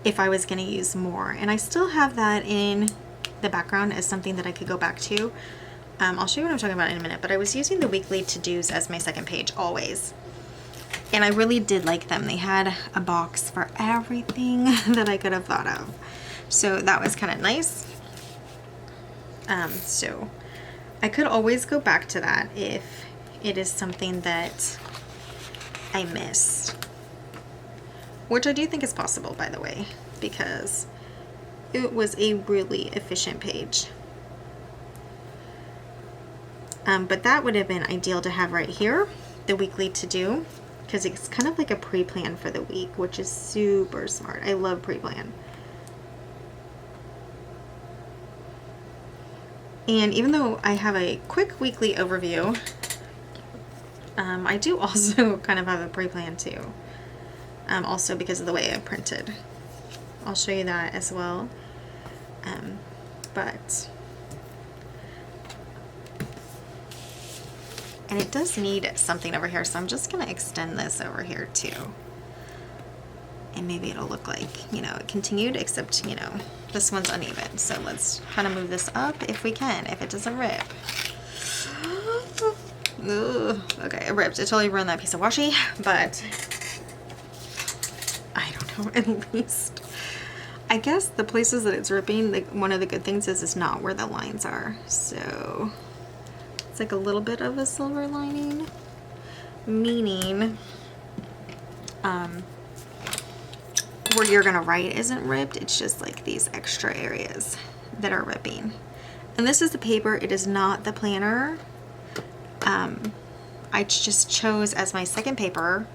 if I was going to use more. And I still have that in the background as something that I could go back to. I'll show you what I'm talking about in a minute, but I was using the weekly to-dos as my second page always. And I really did like them. They had a box for everything that I could have thought of. So that was kind of nice. So I could always go back to that if it is something that I missed. Which I do think is possible, by the way, because it was a really efficient page. But that would have been ideal to have right here, the weekly to-do, because it's kind of like a pre-plan for the week, which is super smart. I love pre-plan. And even though I have a quick weekly overview, I do also kind of have a pre-plan too. Also because of the way I printed. I'll show you that as well. And it does need something over here, so I'm just going to extend this over here too. And maybe it'll look like, you know, it continued, except, you know, this one's uneven. So let's kind of move this up if we can, if it doesn't rip. Ugh. Okay, it ripped. It totally ruined that piece of washi, but I don't know, at least. I guess the places that it's ripping, one of the good things is it's not where the lines are. So it's like a little bit of a silver lining, meaning where you're gonna write isn't ripped. It's just like these extra areas that are ripping. And this is the paper. It is not the planner. I just chose as my second paper,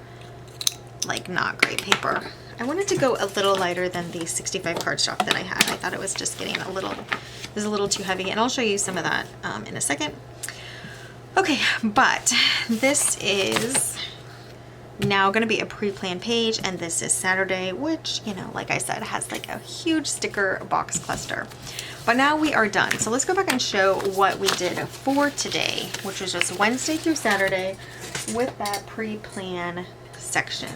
like not great paper. I wanted to go a little lighter than the 65 cardstock that I had. I thought it was just getting a little too heavy, and I'll show you some of that in a second. Okay, but this is now going to be a pre-planned page, and this is Saturday, which, you know, like I said, has like a huge sticker box cluster. But now we are done. So let's go back and show what we did for today, which was just Wednesday through Saturday with that pre-plan section.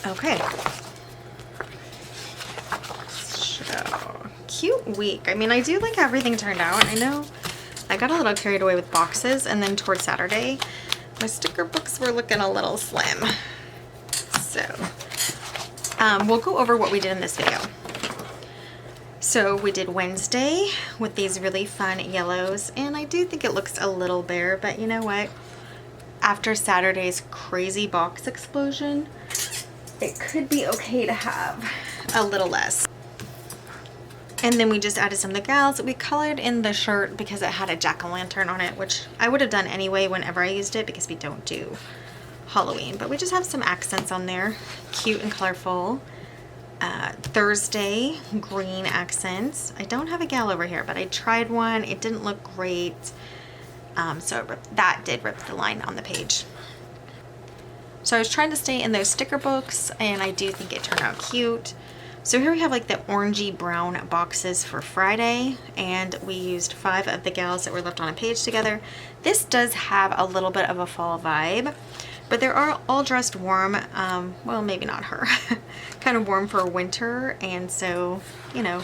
Okay. So, cute week. I mean, I do like how everything turned out. I know I got a little carried away with boxes, and then towards Saturday, my sticker books were looking a little slim. So, we'll go over what we did in this video. So we did Wednesday with these really fun yellows, and I do think it looks a little bare, but you know what? After Saturday's crazy box explosion, it could be okay to have a little less. And then we just added some of the gals. We colored in the shirt because it had a jack-o'-lantern on it, which I would have done anyway whenever I used it because we don't do Halloween. But we just have some accents on there, cute and colorful. Thursday, green accents. I don't have a gal over here, but I tried one. It didn't look great. So that did rip the line on the page. So I was trying to stay in those sticker books, and I do think it turned out cute. So here we have like the orangey brown boxes for Friday, and we used 5 of the gals that were left on a page together. This does have a little bit of a fall vibe, but they're all dressed warm. Well, maybe not her. Kind of warm for winter, and so, you know,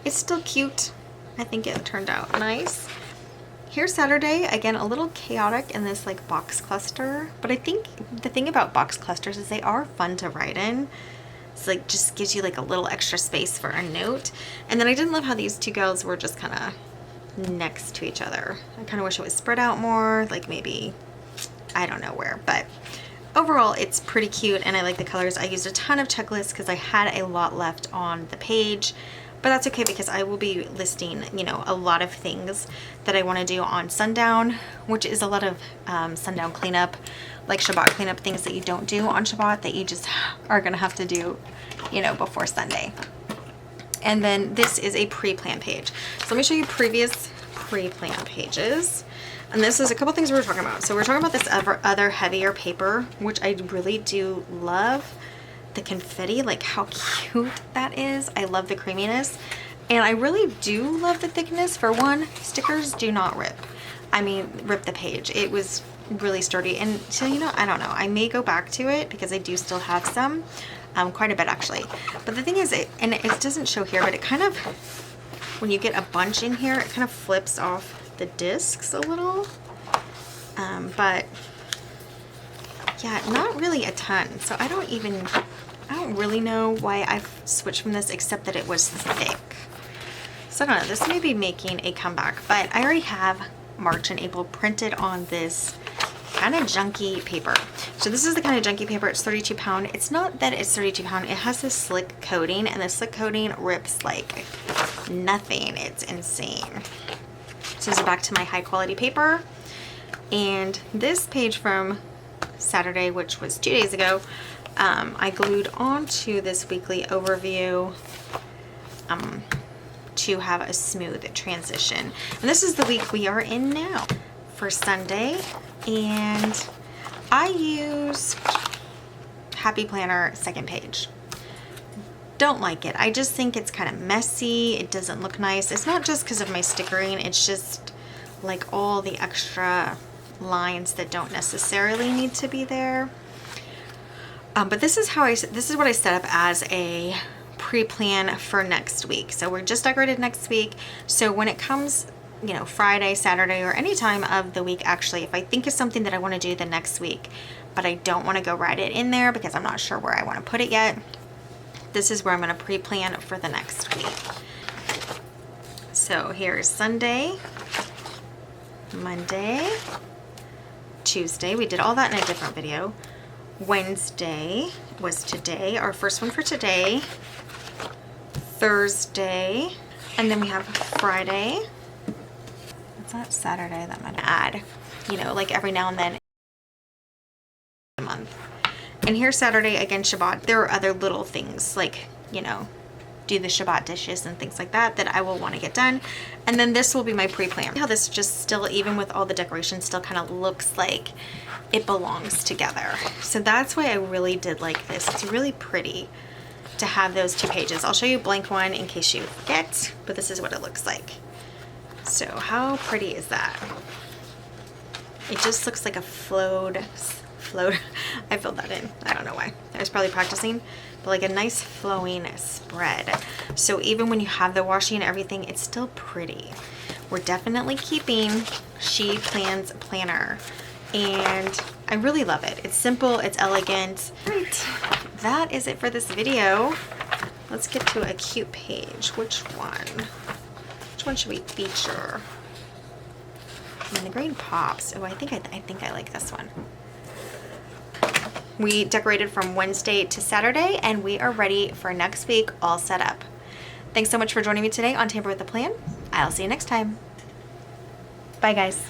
it's still cute. I think it turned out nice. Here's Saturday, again, a little chaotic in this like box cluster, but I think the thing about box clusters is they are fun to write in. It's like just gives you like a little extra space for a note. And then I didn't love how these two girls were just kind of next to each other. I kind of wish it was spread out more, like maybe, I don't know where, but overall it's pretty cute and I like the colors. I used a ton of checklists because I had a lot left on the page, but that's okay because I will be listing, you know, a lot of things that I want to do on sundown, which is a lot of sundown cleanup, like Shabbat cleanup, things that you don't do on Shabbat that you just are going to have to do, you know, before Sunday. And then this is a pre-plan page. So let me show you previous pre-plan pages. And this is a couple things we were talking about. So we're talking about this other heavier paper, which I really do love. The confetti, like how cute that is. I love the creaminess. And I really do love the thickness. For one, stickers do not rip. I mean, rip the page. It was really sturdy, and so, you know, I don't know, I may go back to it because I do still have some, quite a bit actually. But the thing is, it doesn't show here, but it kind of, when you get a bunch in here, it kind of flips off the discs a little, but yeah, not really a ton. So I don't really know why I've switched from this except that it was thick. So I don't know, this may be making a comeback, but I already have March and April printed on this kind of junky paper. So this is the kind of junky paper. It's 32 pound. It's not that it's 32 pound. It has this slick coating, and the slick coating rips like nothing. It's insane. So this is back to my high quality paper. And this page from Saturday, which was 2 days ago, I glued onto this weekly overview to have a smooth transition. And this is the week we are in now for Sunday, and I used Happy Planner second page. Don't like it. I just think it's kind of messy. It doesn't look nice. It's not just because of my stickering, it's just like all the extra lines that don't necessarily need to be there. But this is what I set up as a pre-plan for next week. So we're just decorated next week. So when it comes, you know, Friday, Saturday, or any time of the week, actually, if I think of something that I want to do the next week, but I don't want to go write it in there because I'm not sure where I want to put it yet, this is where I'm going to pre-plan for the next week. So here's Sunday, Monday, Tuesday. We did all that in a different video. Wednesday was today, our first one for today. Thursday, and then we have Friday. What's that? Saturday that I'm gonna add, you know, like every now and then a month. And here's Saturday, again, Shabbat. There are other little things like, you know, do the Shabbat dishes and things like that that I will want to get done. And then this will be my pre-plan. How this just still, even with all the decorations, still kind of looks like it belongs together. So that's why I really did like this. It's really pretty to have those 2 pages. I'll show you a blank one in case you forget, but this is what it looks like. So how pretty is that? It just looks like a float. I filled that in. I don't know why. I was probably practicing, but like a nice flowing spread. So even when you have the washi and everything, it's still pretty. We're definitely keeping She Plans Planner, and I really love it. It's simple, it's elegant. Right, that is it for this video. Let's get to a cute page. Which one? Which one should we feature? I mean, the green pops. Oh, I think I like this one. We decorated from Wednesday to Saturday, and we are ready for next week, all set up. Thanks so much for joining me today on Tamper with a Plan. I'll see you next time. Bye, guys.